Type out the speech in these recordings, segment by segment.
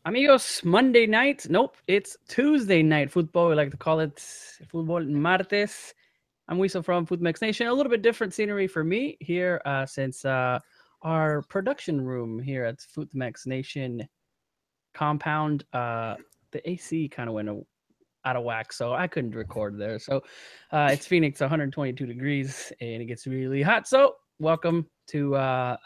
Amigos, Monday night. Nope, it's Tuesday night football. We like to call it Football Martes. I'm Wiso from Footmex Nation. A little bit different scenery for me here since our production room here at Footmex Nation compound, the AC kind of went out of whack, so I couldn't record there. So it's Phoenix, 122 degrees, and it gets really hot. So welcome to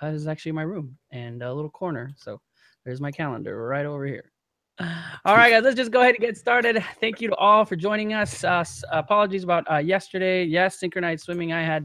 this is actually my room and a little corner. So there's my calendar right over here. All right, guys, let's just go ahead and get started. Thank you to all for joining us. Apologies about yesterday. Yes, synchronized swimming. I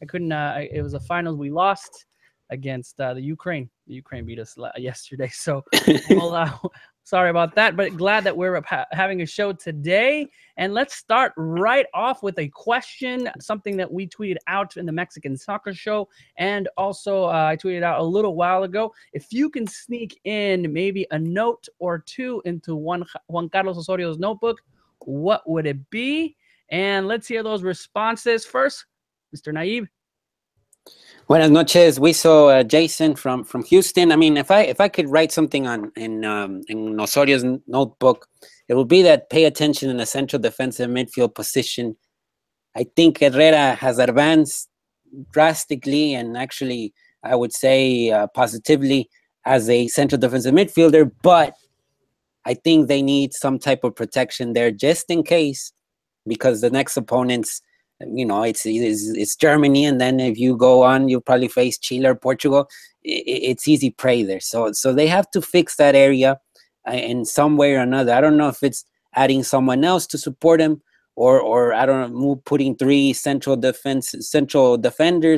couldn't. It was a finals. We lost against the Ukraine. The Ukraine beat us yesterday. So, we'll, sorry about that. But glad that we're having a show today. And let's start right off with a question, something that we tweeted out in the Mexican Soccer Show. And also, I tweeted out a little while ago. If you can sneak in maybe a note or two into Juan Carlos Osorio's notebook, what would it be? And let's hear those responses first. Mr. Naib. Buenas noches. We saw Jason from Houston. I mean, if I could write something in Osorio's notebook, it would be that pay attention in the central defensive midfield position. I think Herrera has advanced drastically, and actually, I would say positively as a central defensive midfielder. But I think they need some type of protection there, just in case, because the next opponents, it's Germany, and then if you go on, you'll probably face Chile or Portugal. It's easy prey there. So they have to fix that area in some way or another. I don't know if it's adding someone else to support him, or I don't know, putting three central defenders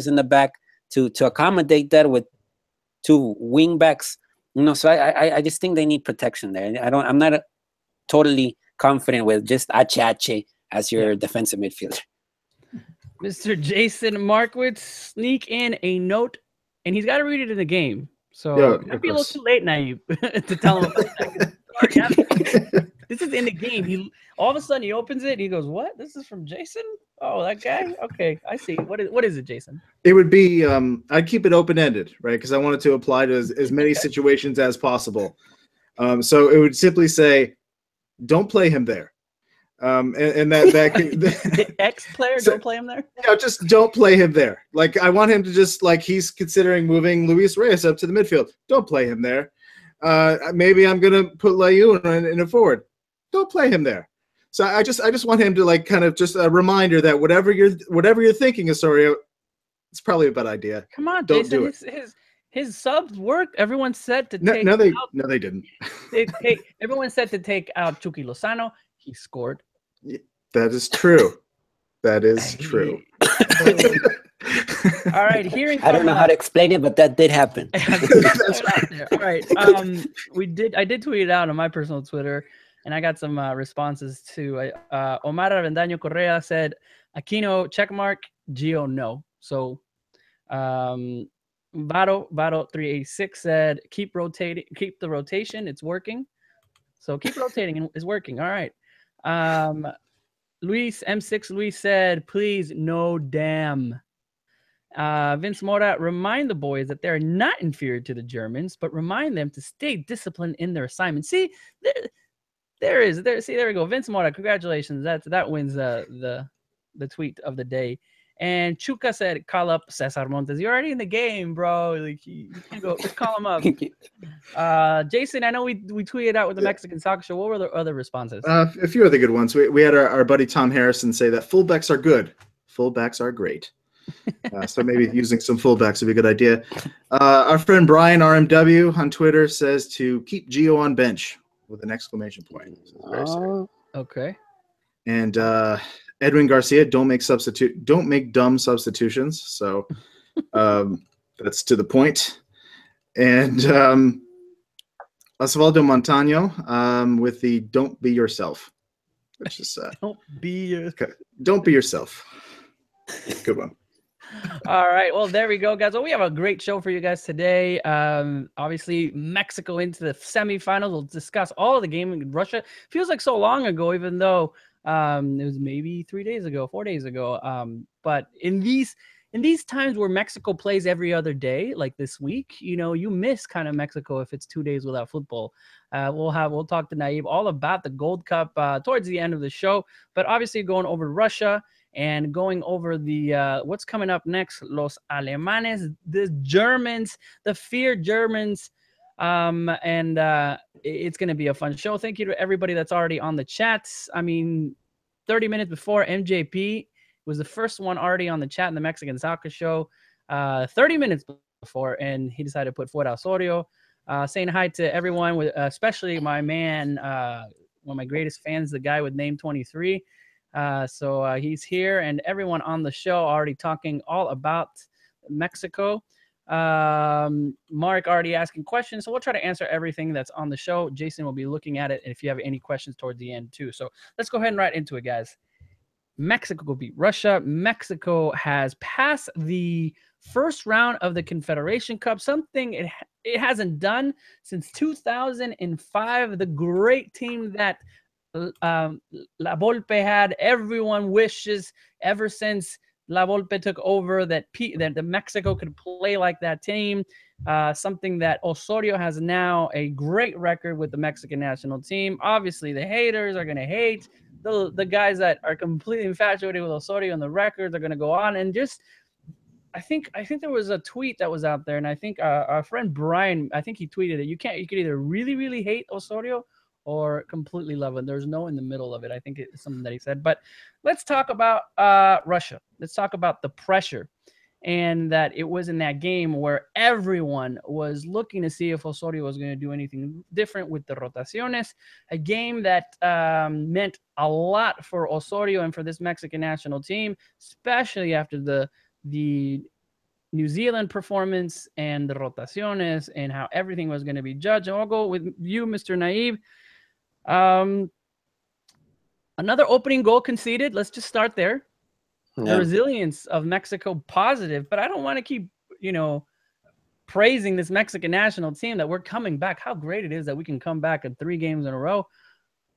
in the back to accommodate that with two wing backs. So I just think they need protection there. I'm not totally confident with just Ache as your defensive midfielder. Mr. Jason Markowitz, sneak in a note, and he's got to read it in the game. So it might be a little too late now to tell him about that. This is in the game. All of a sudden he opens it and he goes, "What? This is from Jason? Oh, that guy? Okay, I see. What is it, Jason?" It would be I'd keep it open-ended, right? Because I want it to apply to as many situations as possible. So it would simply say, "Don't play him there." And that could, the ex-player, don't play him there? Yeah, just don't play him there. Like, I want him to just, like, he's considering moving Luis Reyes up to the midfield. Don't play him there. Maybe I'm gonna put Layun in a forward. Don't play him there. So I just want him to, like, kind of just a reminder that whatever you're thinking, Osorio, it's probably a bad idea. Come on, don't Jason. Do it. His subs worked. Everyone said to take no, they didn't. Everyone said to take out Chucky Lozano. He scored. That is true. That is true. All right, I don't know how to explain it, but that did happen. That's right. All right. I did tweet it out on my personal Twitter, and I got some responses too. Omar Avendaño Correa said, Aquino checkmark, Gio no. So Vado 386 said, keep the rotation, it's working. So keep rotating and it's working. All right. Luis said, please, no damn. Vince Mora, remind the boys that they're not inferior to the Germans, but remind them to stay disciplined in their assignment. See, there we go. Vince Mora, congratulations. That wins the tweet of the day. And Chuka said, call up Cesar Montes. You're already in the game, bro. Like, you can go, just call him up. Jason, I know we tweeted out with the Mexican Soccer Show. What were the other responses? A few other good ones. We had our buddy Tom Harrison say that fullbacks are good. Fullbacks are great. So maybe using some fullbacks would be a good idea. Our friend Brian RMW on Twitter says to keep Gio on bench with an exclamation point. So okay. And Edwin Garcia, don't make dumb substitutions. So that's to the point. And Osvaldo Montano with the "Don't be yourself," which is don't be yourself. Good one. All right. Well, there we go, guys. Well, we have a great show for you guys today. Obviously, Mexico into the semifinals. We'll discuss all of the game in Russia. Feels like so long ago, even though it was maybe 4 days ago. But in in these times where Mexico plays every other day, like this week, you miss kind of Mexico if it's 2 days without football. We'll talk to Naive all about the Gold Cup towards the end of the show, but obviously going over Russia and going over the what's coming up next, Los Alemanes, the Germans, the feared Germans. And it's going to be a fun show. Thank you to everybody that's already on the chats. I mean, 30 minutes before, MJP was the first one already on the chat in the Mexican Soccer Show. 30 minutes before, and he decided to put Fuera Osorio. Saying hi to everyone, especially my man, one of my greatest fans, the guy with name 23. So he's here, and everyone on the show already talking all about Mexico. Mark already asking questions, so we'll try to answer everything that's on the show. Jason will be looking at it, and if you have any questions towards the end too. So let's go ahead and right into it, guys. Mexico beat Russia. Mexico has passed the first round of the Confederation Cup, something it hasn't done since 2005. The great team that La Volpe had. Everyone wishes ever since La Volpe took over that the Mexico could play like that team. Something that Osorio has now a great record with the Mexican national team. Obviously, the haters are going to hate. The guys that are completely infatuated with Osorio and the records are going to go on. And just, I think there was a tweet that was out there, and I think our friend Brian, I think he tweeted it. You could either really, really hate Osorio or completely love it. There's no in the middle of it. I think it's something that he said. But let's talk about Russia. Let's talk about the pressure, and that it was in that game where everyone was looking to see if Osorio was going to do anything different with the rotaciones, a game that meant a lot for Osorio and for this Mexican national team, especially after the New Zealand performance and the rotaciones and how everything was going to be judged. And I'll go with you, Mr. Naive. Another opening goal conceded. Let's just start there. Yeah. The resilience of Mexico, positive, but I don't want to keep, praising this Mexican national team that we're coming back. How great it is that we can come back in 3 games in a row.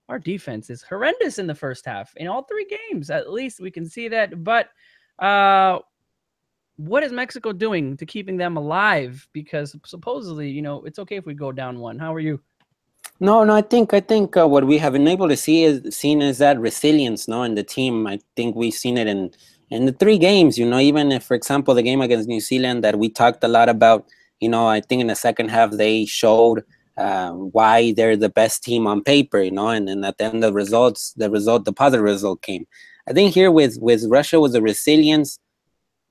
Our defense is horrendous in the first half. In all 3 games, at least we can see that. But what is Mexico doing to keeping them alive? Because supposedly, it's okay if we go down 1. How are you? No, I think what we have been able to see is that resilience, in the team. I think we've seen it in the 3 games, even if, for example, the game against New Zealand that we talked a lot about, I think in the second half they showed why they're the best team on paper, and then at the end of the positive result came. I think here with Russia was a resilience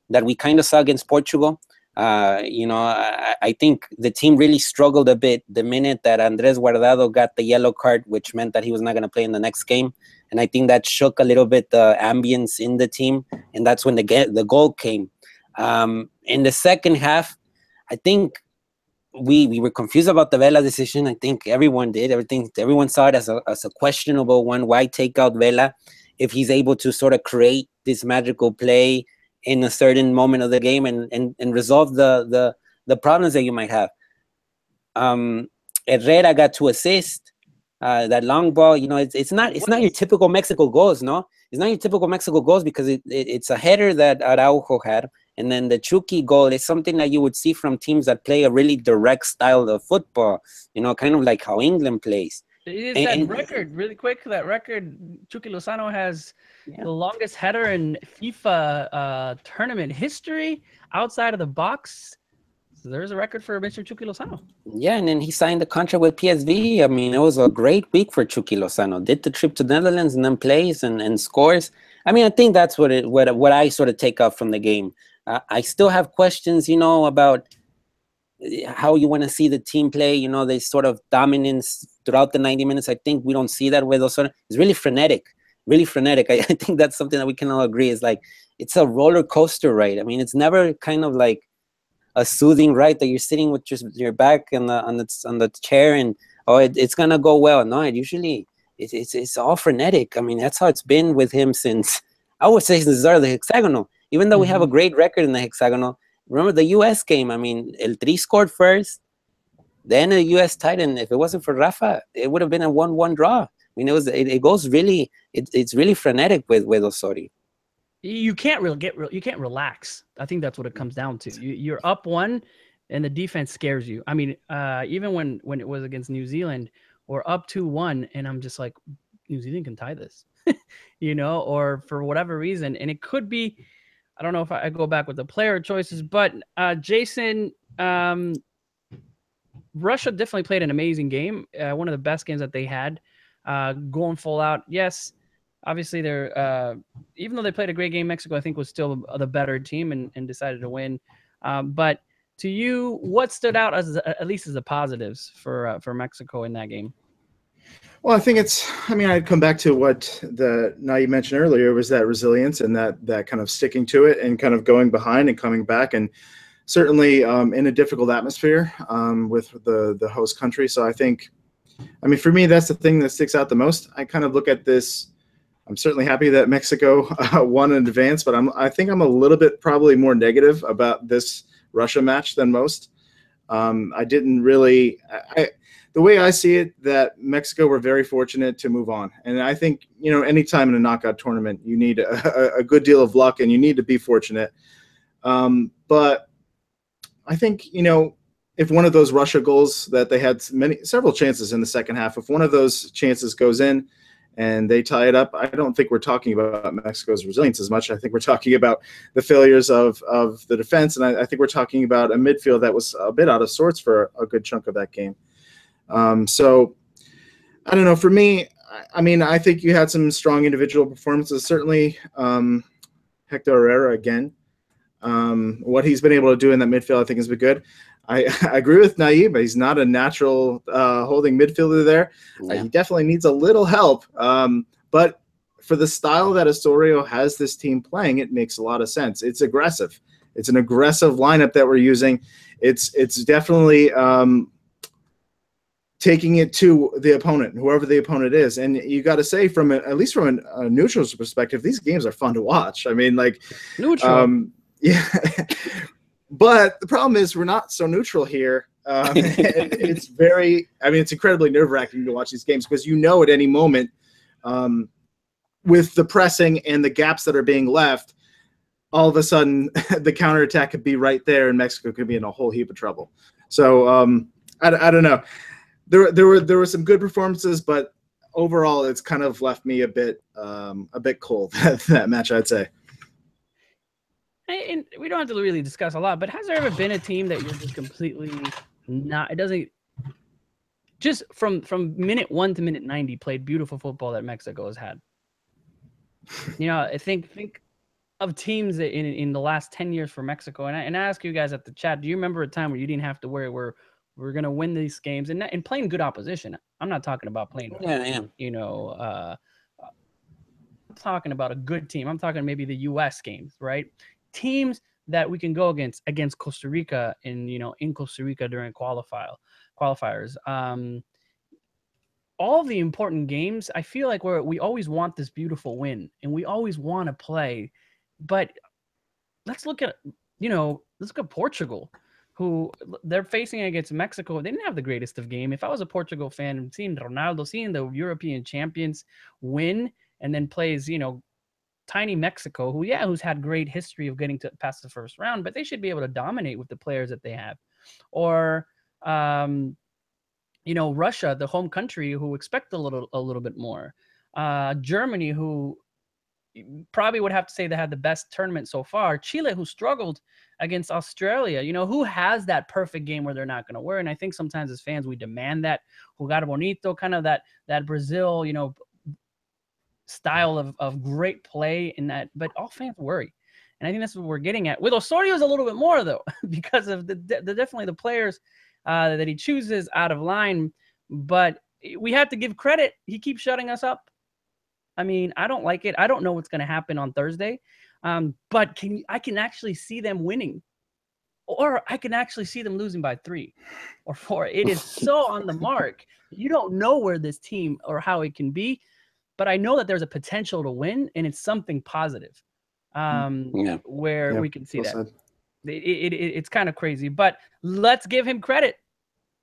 that we kind of saw against Portugal. I think the team really struggled a bit the minute that Andres Guardado got the yellow card, which meant that he was not going to play in the next game. And I think that shook a little bit the ambience in the team. And that's when the goal came. In the second half, I think we were confused about the Vela decision. I think everyone did. Everyone saw it as a questionable one. Why take out Vela if he's able to sort of create this magical play in a certain moment of the game and resolve the problems that you might have. Herrera got to assist that long ball. It's not your typical Mexico goals. No, it's not your typical Mexico goals because it's a header that Araujo had, and then the Chucky goal is something that you would see from teams that play a really direct style of football. Kind of like how England plays. That record, really quick, that record, Chucky Lozano has the longest header in FIFA tournament history outside of the box. So there's a record for Mr. Chucky Lozano. Yeah, and then he signed the contract with PSV. I mean, it was a great week for Chucky Lozano. Did the trip to the Netherlands and then plays and scores. I mean, I think that's what I sort of take up from the game. I still have questions, about how you want to see the team play, they sort of dominance throughout the 90 minutes. I think we don't see that with Osorio. It's really frenetic. I think that's something that we can all agree is like, it's a roller coaster ride. I mean, it's never kind of like a soothing ride that you're sitting with just your back on the chair and, it's going to go well. No, it's all frenetic. I mean, that's how it's been with him since, I would say, since the start of the hexagonal, even though we have a great record in the hexagonal. Remember the U.S. game? I mean, El Tri scored first, then the U.S. tied, and if it wasn't for Rafa, it would have been a 1-1 draw. I mean, it's really frenetic with Osorio. you can't really you can't relax. I think that's what it comes down to. You're up 1 and the defense scares you. I mean, even when it was against New Zealand, we're up 2-1 and I'm just like, New Zealand can tie this, or for whatever reason. And it could be, I don't know if I go back with the player choices, but Jason, Russia definitely played an amazing game. One of the best games that they had, going full out. Yes, obviously they're, even though they played a great game, Mexico, I think, was still the better team and decided to win. But to you, what stood out at least as the positives for Mexico in that game? Well, I think I'd come back to what you mentioned earlier, was that resilience and that kind of sticking to it and kind of going behind and coming back, and certainly in a difficult atmosphere with the host country. So I think, for me, that's the thing that sticks out the most. I kind of look at this. I'm certainly happy that Mexico won in advance, but I think I'm a little bit probably more negative about this Russia match than most. I didn't really. The way I see it, that Mexico were very fortunate to move on. And I think, anytime in a knockout tournament, you need a good deal of luck and you need to be fortunate. But I think, if one of those Russia goals that they had several chances in the second half, if one of those chances goes in and they tie it up, I don't think we're talking about Mexico's resilience as much. I think we're talking about the failures of the defense. And I think we're talking about a midfield that was a bit out of sorts for a good chunk of that game. So I don't know. For me, I think you had some strong individual performances. Certainly, Hector Herrera again. What he's been able to do in that midfield, I think, has been good. I agree with Naib, but he's not a natural holding midfielder there. Yeah. He definitely needs a little help. But for the style that Osorio has this team playing, it makes a lot of sense. It's aggressive. It's an aggressive lineup that we're using. It's definitely taking it to the opponent, whoever the opponent is. And you got to say, at least from a neutral's perspective, these games are fun to watch. Neutral. Yeah. But the problem is we're not so neutral here. It's incredibly nerve-wracking to watch these games because at any moment, with the pressing and the gaps that are being left, all of a sudden the counterattack could be right there and Mexico could be in a whole heap of trouble. So I don't know. There were some good performances, but overall, it's kind of left me a bit cold, that match, I'd say. And we don't have to really discuss a lot, but has there ever been a team that you're just completely not? It doesn't. Just from minute 1 to minute 90, played beautiful football that Mexico has had. I think of teams that in the last 10 years for Mexico, and I ask you guys at the chat, do you remember a time where you didn't have to worry where we're going to win these games and playing good opposition? I'm not talking about playing, I'm talking about a good team. I'm talking maybe the U.S. games, right? Teams that we can go against Costa Rica in Costa Rica during qualifiers. All the important games, I feel like we always want this beautiful win and we always want to play. But let's look at Portugal, who they're facing against Mexico. They didn't have the greatest of game. If I was a Portugal fan, seeing Ronaldo, seeing the European champions win, and then plays, tiny Mexico, who's had great history of getting past the first round, but they should be able to dominate with the players that they have. Or, Russia, the home country, who expect a little bit more. Germany, who probably would have to say they had the best tournament so far. Chile, who struggled against Australia, who has that perfect game where they're not going to worry. And I think sometimes as fans, we demand that jugar bonito, kind of that Brazil, style of great play in that, but all fans worry. And I think that's what we're getting at. With Osorio is a little bit more, though, because of the definitely the players that he chooses out of line. But we have to give credit. He keeps shutting us up. I don't like it. I don't know what's going to happen on Thursday. But I can actually see them winning. Or I can actually see them losing by 3 or 4. It is so on the mark. You don't know where this team or how it can be. But I know that there's a potential to win, and it's something positive where we can see that. It's kind of crazy. But let's give him credit.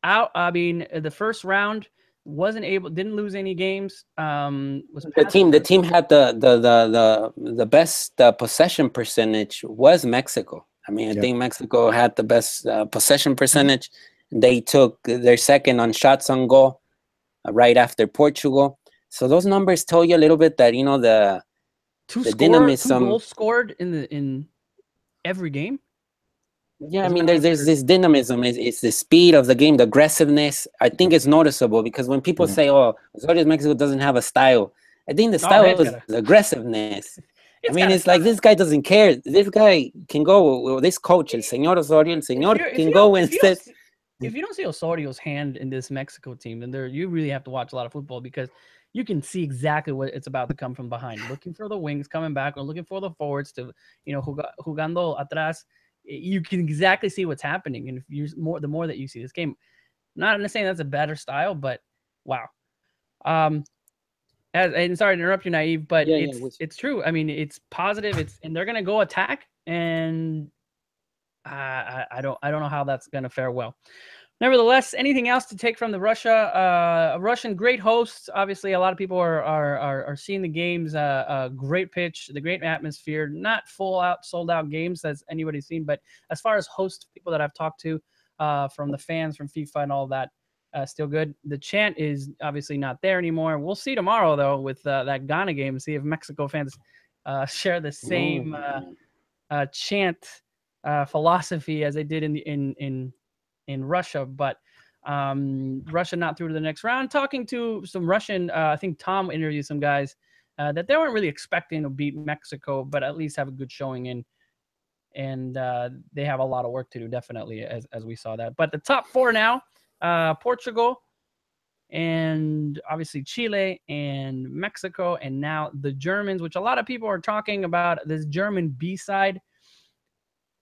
The first round, didn't lose any games. Was The team had the best possession percentage was Mexico. I mean, I think Mexico had the best possession percentage. They took their second on shots on goal right after Portugal. So those numbers tell you a little bit that the dynamism. 2 goals scored in every game. Yeah, I mean, there's this dynamism. It's the speed of the game, the aggressiveness. I think it's noticeable because when people say, "Oh, Mexico doesn't have a style," I think the style is aggressiveness. I mean, it's like this guy doesn't care. This guy can go. Well, this coach, el señor Osorio, can go and sit. If you don't see Osorio's hand in this Mexico team, then you really have to watch a lot of football because you can see exactly what it's about to come from behind, looking for the wings coming back or looking for the forwards to, jugando atrás. You can exactly see what's happening, and the more that you see this game, not saying that's a better style, but wow. And sorry to interrupt you, Naive, but it's true. I mean, it's positive. And they're gonna go attack, and I don't know how that's gonna fare well. Nevertheless, anything else to take from the Russian great hosts? Obviously, a lot of people are seeing the games. Great pitch, the great atmosphere. Not full out, sold out games as anybody's seen, but as far as host people that I've talked to, from the fans, from FIFA and all that, still good. The chant is obviously not there anymore. We'll see tomorrow though with that Ghana game. See if Mexico fans share the same chant philosophy as they did in Russia, but Russia not through to the next round. Talking to some Russian, I think Tom interviewed some guys that they weren't really expecting to beat Mexico, but at least have a good showing in, and they have a lot of work to do, definitely, as we saw that. But the top 4 now, Portugal, and obviously Chile and Mexico, and now the Germans, which a lot of people are talking about this German B side.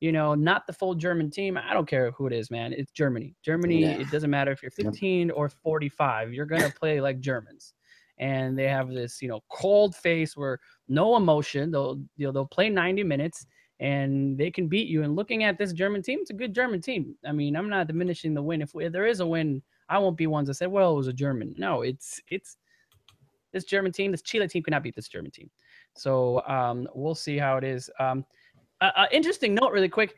Not the full German team. I don't care who it is, man. It's Germany. It doesn't matter if you're 15 or 45. You're going to play like Germans. And they have this, cold face where no emotion. They'll play 90 minutes and they can beat you. And looking at this German team, it's a good German team. I mean, I'm not diminishing the win. If there is a win, I won't be one that said, well, it was a German. No, it's this German team. This Chile team cannot beat this German team. So we'll see how it is. Interesting note really quick.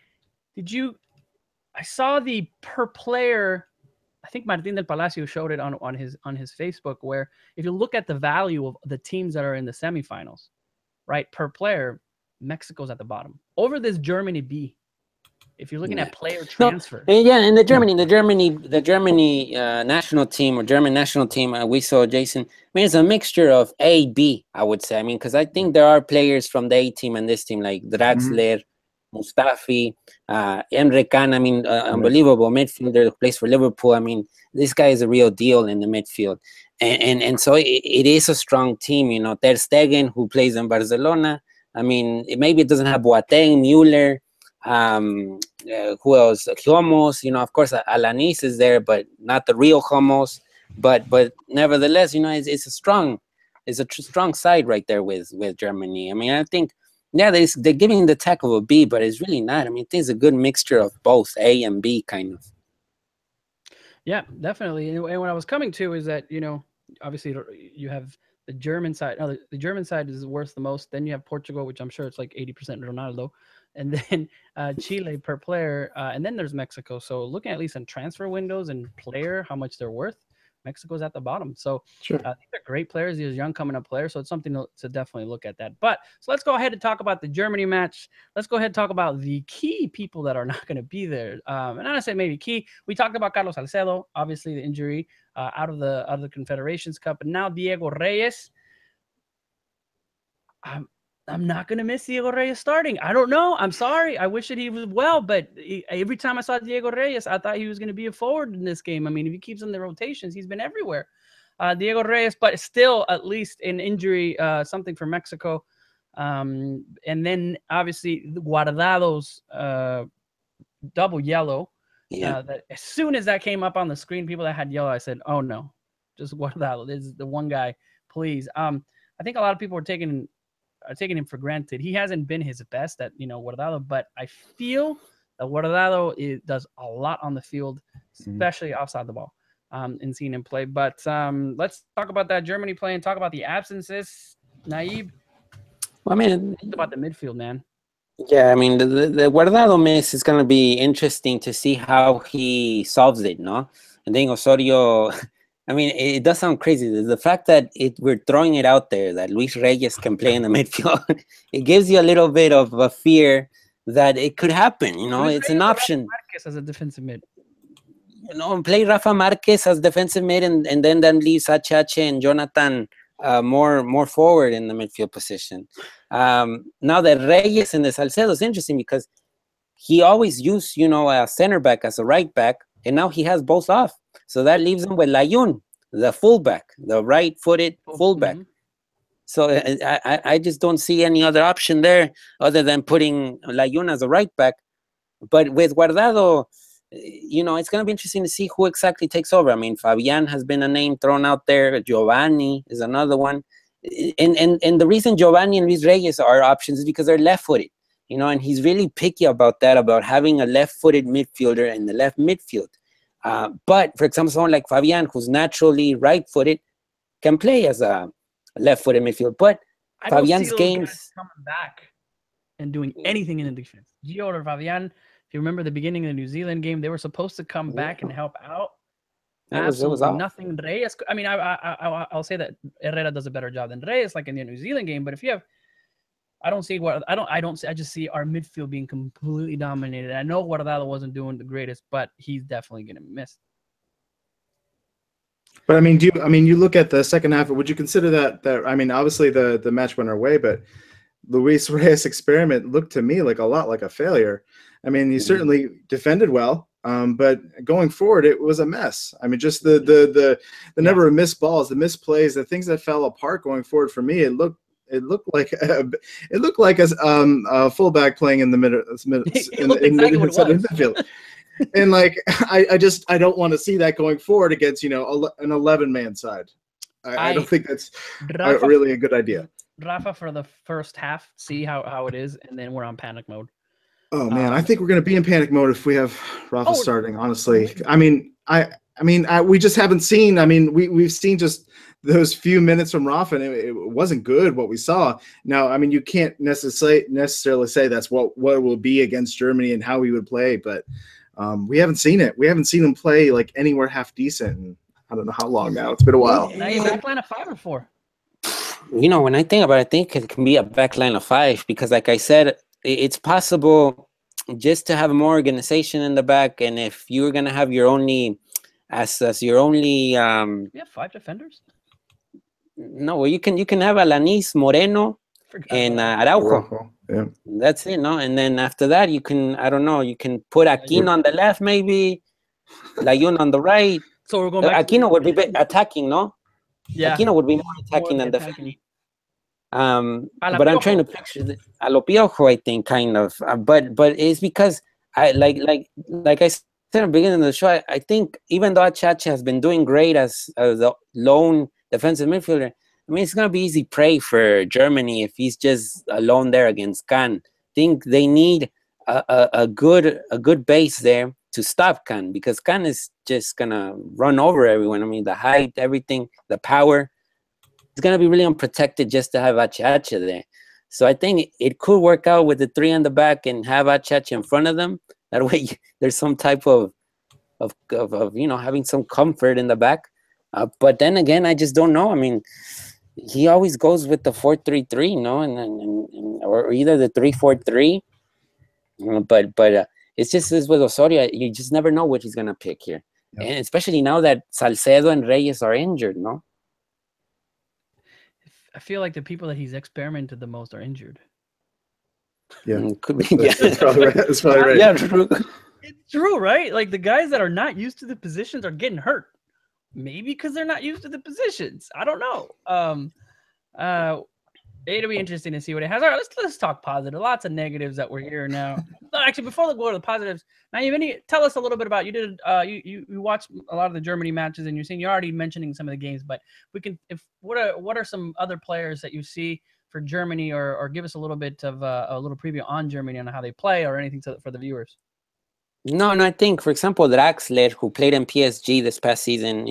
I saw the per player, I think Martín del Palacio showed it on his Facebook, where if you look at the value of the teams that are in the semifinals, right, per player, Mexico's at the bottom over this Germany B. If you're looking at player transfer. And the Germany national team or German national team, we saw, Jason, I mean, it's a mixture of A, B, I would say. I mean, because I think there are players from the A team and this team, like Draxler, Mustafi, Emre Can, I mean, unbelievable midfielder who plays for Liverpool. I mean, this guy is a real deal in the midfield. And so it is a strong team, Ter Stegen, who plays in Barcelona. I mean, maybe it doesn't have Boateng, Müller, who else? Homos, of course, Alanis is there, but not the real Homos. But nevertheless, it's a strong side right there with Germany. I mean, I think, they're giving the tackle a B, but it's really not. I mean, it's a good mixture of both A and B, kind of. Yeah, definitely. And what I was coming to is that, obviously you have the German side. No, the German side is worth the most. Then you have Portugal, which I'm sure it's like 80% Ronaldo. And then Chile per player. And then there's Mexico. So looking at least in transfer windows and player, how much they're worth, Mexico's at the bottom. So sure. I think they're great players, these young coming up players. So it's something to definitely look at that. But so let's go ahead and talk about the Germany match. Let's go ahead and talk about the key people that are not going to be there. And I say maybe key. We talked about Carlos Salcedo, obviously the injury out of the Confederations Cup, and now Diego Reyes. I'm not going to miss Diego Reyes starting. I don't know. I'm sorry. I wish that he was well, but every time I saw Diego Reyes, I thought he was going to be a forward in this game. I mean, if he keeps in the rotations, he's been everywhere. Diego Reyes, but still at least an injury, something for Mexico. And then obviously Guardado's double yellow. That as soon as that came up on the screen, people that had yellow, I said, oh no, just Guardado. This is the one guy, please. I think a lot of people are taking him for granted. He hasn't been his best at, Guardado, but I feel that Guardado does a lot on the field, especially outside the ball. in seeing him play. But let's talk about that Germany play and talk about the absences. Naib, Well, I mean, think about the midfield, man. yeah, I mean, the Guardado miss is going to be interesting to see how he solves it, no? And then Osorio, I mean, it does sound crazy. The fact that we're throwing it out there that Luis Reyes can play in the midfield, it gives you a little bit of a fear that it could happen. You know, Luis it's Reyes an or option. Rafa Marquez as a defensive mid. You know, play Rafa Marquez as defensive mid, and then leaves Achache and Jonathan more forward in the midfield position. Now that Reyes and the Salcedo is interesting because he always used, you know, a center back as a right back, and now he has both off. So that leaves him with Layun, the fullback, the right-footed fullback. So I just don't see any other option there other than putting Layun as a right back. But with Guardado, you know, it's going to be interesting to see who exactly takes over. I mean, Fabian has been a name thrown out there. Giovanni is another one. And the reason Giovanni and Luis Reyes are options is because they're left-footed. You know, and he's really picky about that, about having a left-footed midfielder in the left midfield. But, for example, someone like Fabian, who's naturally right-footed, can play as a left-footed midfield. But I don't Fabian's see those games guys coming back and doing anything in the defense. Gio or Fabian, if you remember the beginning of the New Zealand game, they were supposed to come back and help out. it was Absolutely off. nothing. Reyes, I mean, I'll say that Herrera does a better job than Reyes, like in the New Zealand game. But if you have, I don't see what I just see our midfield being completely dominated. I know Guardado wasn't doing the greatest, but he's definitely going to miss. But I mean, you look at the second half? Would you consider that? I mean, obviously the match went our way, but Luis Reyes' experiment looked to me like a lot like a failure. I mean, he certainly defended well, but going forward, it was a mess. I mean, just the number of missed balls, the missed plays, the things that fell apart going forward for me. It looked like a fullback playing in the middle in the midfield. And like I don't want to see that going forward against, you know, an 11-man side. I don't think that's really a good idea. Rafa, for the first half, see how it is, and then we're on panic mode. Oh man, I think we're going to be in panic mode if we have Rafa starting. Honestly, I mean, we just haven't seen. I mean, we've seen just those few minutes from Rafa, and it wasn't good what we saw. Now, I mean, you can't necessarily say that's what it will be against Germany and how he would play, but we haven't seen it. We haven't seen him play like anywhere half decent. And I don't know how long now. It's been a while. Now you're backline of 5 or 4. You know, when I think about it, I think it can be a backline of 5 because, like I said, it's possible just to have more organization in the back. And if you're gonna have your only, as your only, you have 5 defenders. No, well, you can have Alanis, Moreno, and Araujo. Yeah, that's it, no. And then after that, you can, I don't know, you can put Aquino on the left, maybe Layun on the right. So we're going back. Aquino would be attacking, no? Yeah, Aquino would be more attacking than defending. But I'm trying to picture a lo Piojo, I think, kind of. But it's because I like I said at the beginning of the show, I think even though Achache has been doing great as the lone defensive midfielder, I mean, it's gonna be easy prey for Germany if he's just alone there against Can. I think they need a good base there to stop Can, because Can is just gonna run over everyone. I mean, the height, everything, the power. It's going to be really unprotected just to have Achache there. So I think it could work out with the 3 on the back and have Achache in front of them. That way there's some type of you know, having some comfort in the back. But then again, I just don't know. I mean, he always goes with the 4-3-3, no? Or either the 3-4-3. But it's just this with Osorio. You just never know what he's going to pick here. Yep. And especially now that Salcedo and Reyes are injured, no? I feel like the people that he's experimented the most are injured. Yeah, could be. Yeah, that's probably right. That's probably right. Yeah, true. It's true, right? Like the guys that are not used to the positions are getting hurt. Maybe because they're not used to the positions. I don't know. It'll be interesting to see what it has. All right, let's talk positive. Lots of negatives that we're hearing now. Actually, before we go to the positives, now tell us a little bit about you watched a lot of the Germany matches, and you're already mentioning some of the games, but what are some other players that you see for Germany, or give us a little bit of a little preview on Germany on how they play or anything for the viewers. No, I think, for example, Draxler, who played in PSG this past season,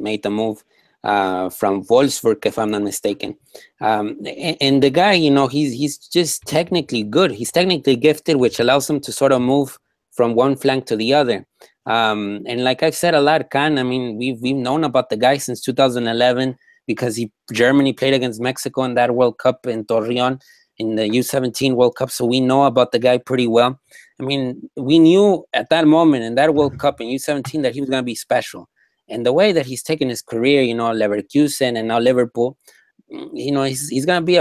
made the move from Wolfsburg, if I'm not mistaken. And the guy, he's just technically good. He's technically gifted, which allows him to sort of move from one flank to the other. And like I've said a lot, Khan, I mean, we've known about the guy since 2011 because Germany played against Mexico in that World Cup in Torreon in the U17 World Cup. So we know about the guy pretty well. I mean, we knew at that moment in that World Cup in U17 that he was going to be special. And the way that he's taken his career, Leverkusen and now Liverpool, he's going to be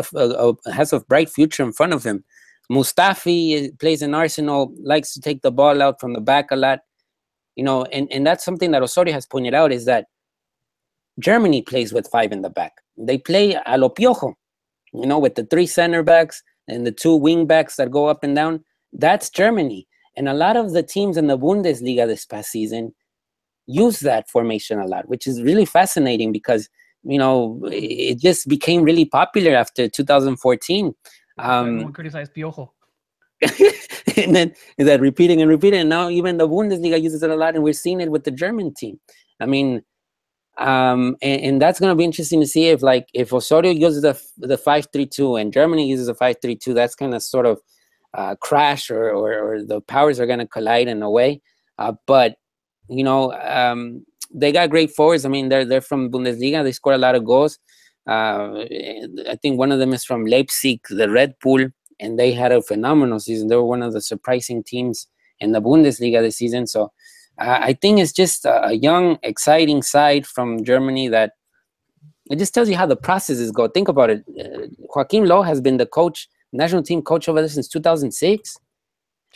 has a bright future in front of him. Mustafi plays in Arsenal, likes to take the ball out from the back a lot, and that's something that Osorio has pointed out, is that Germany plays with 5 in the back. They play a lo Piojo, with the 3 center backs and the 2 wing backs that go up and down. That's Germany. And a lot of the teams in the Bundesliga this past season use that formation a lot, which is really fascinating because, it just became really popular after 2014. Everyone criticized Piojo. And then is that repeating and repeating. And now even the Bundesliga uses it a lot, and we're seeing it with the German team. I mean, and that's going to be interesting to see if Osorio uses the 5-3-2 and Germany uses a 5-3-2, that's going to sort of crash or the powers are going to collide in a way. But they got great forwards. I mean, they're from Bundesliga. They scored a lot of goals. I think one of them is from Leipzig, the Red Bull, and they had a phenomenal season. They were one of the surprising teams in the Bundesliga this season. So I think it's just a young, exciting side from Germany that it just tells you how the processes go. Think about it. Joachim Low has been the coach, national team coach over there since 2006,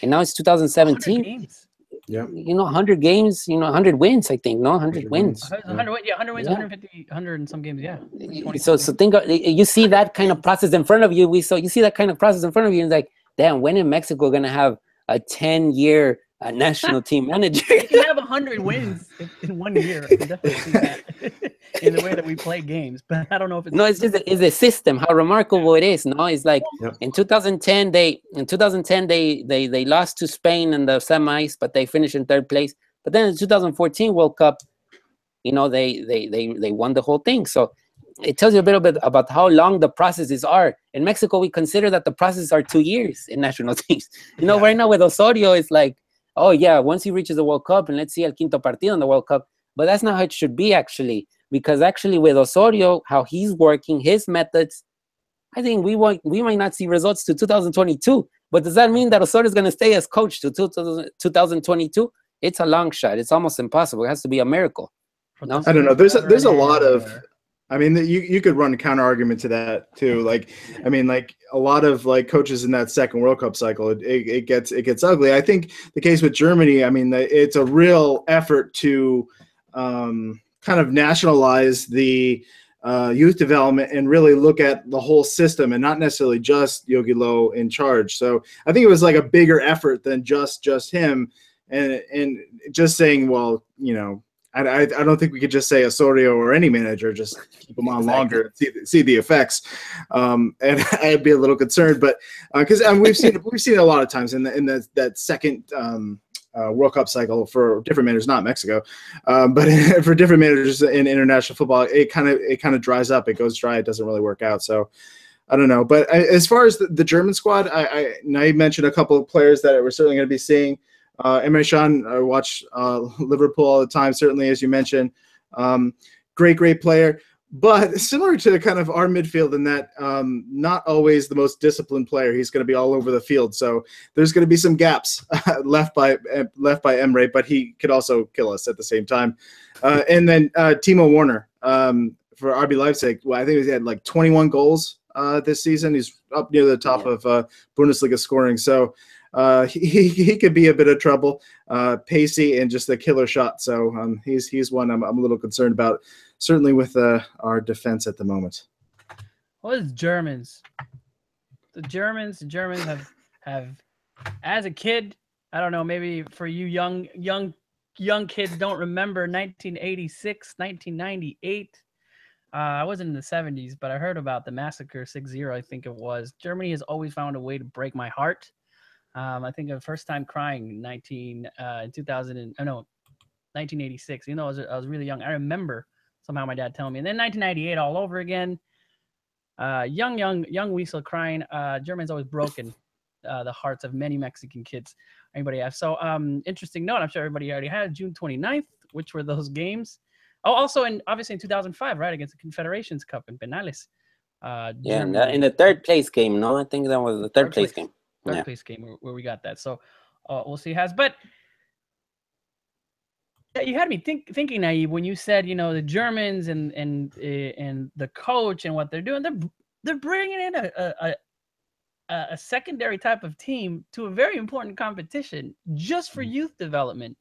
and now it's 2017. 100 games. Yeah. 100 games, 100 wins, I think. No, 100 wins. 100 wins, 150, 100 in some games, yeah. So think you see that kind of process in front of you. You see that kind of process in front of you, and it's like, damn, when in Mexico going to have a 10-year national team manager? You can have 100 wins in 1 year. I can definitely see that in the way that we play games, but I don't know if it's... No, it's just it's a system. How remarkable it is. No, it's like in 2010 they lost to Spain in the semis, but they finished in 3rd place. But then in 2014 World Cup, they won the whole thing. So it tells you a little bit about how long the processes are. In Mexico, we consider that the processes are 2 years in national teams. Right now with Osorio, it's like, oh yeah, once he reaches the World Cup and let's see El Quinto Partido in the World Cup. But that's not how it should be, actually. Because actually with Osorio, how he's working, his methods, I think we might not see results to 2022. But does that mean that Osorio is going to stay as coach to 2022? It's a long shot. It's almost impossible. It has to be a miracle. No? I don't know. There's a lot of... I mean, you could run a counter argument to that too. Like, I mean, like a lot of coaches in that second World Cup cycle, it gets ugly. I think the case with Germany, I mean, it's a real effort to kind of nationalize the youth development and really look at the whole system and not necessarily just Yogi Low in charge. So I think it was like a bigger effort than just him and just saying, well, I don't think we could just say Osorio or any manager, just keep them on longer and see the effects. And I'd be a little concerned, but because we've seen it a lot of times in that second World Cup cycle for different managers, not Mexico, but for different managers in international football, it kind of dries up. It goes dry. It doesn't really work out. So I don't know. But as far as the German squad, I now you mentioned a couple of players that we're certainly going to be seeing. Emre Can, I watch Liverpool all the time, certainly, as you mentioned. Great player. But similar to kind of our midfield in that not always the most disciplined player. He's going to be all over the field. So there's going to be some gaps left by Emre, but he could also kill us at the same time. And then Timo Werner for RB Leipzig. Well, I think he had like 21 goals this season. He's up near the top of Bundesliga scoring. So he could be a bit of trouble, pacey and just a killer shot. So he's one I'm a little concerned about, certainly with our defense at the moment. Well, it's Germans. The Germans have as a kid, I don't know, maybe for you young kids don't remember 1986, 1998. I wasn't in the 70s, but I heard about the massacre 6-0, I think it was. Germany has always found a way to break my heart. I think the first time crying in 1986. You know, I was really young. I remember somehow my dad telling me. And then 1998 all over again. Young Weasel crying. Germany's always broken the hearts of many Mexican kids. Anybody have? So interesting note. I'm sure everybody already had June 29th, which were those games. Oh, also obviously in 2005, right, against the Confederations Cup in Penales. Yeah, in the third place game, no, I think that was the third place game. Third place game where we got that. So we'll see. But you had me thinking, Naive, when you said, you know, the Germans and the coach and what they're doing. They're bringing in a secondary type of team to a very important competition just for youth development.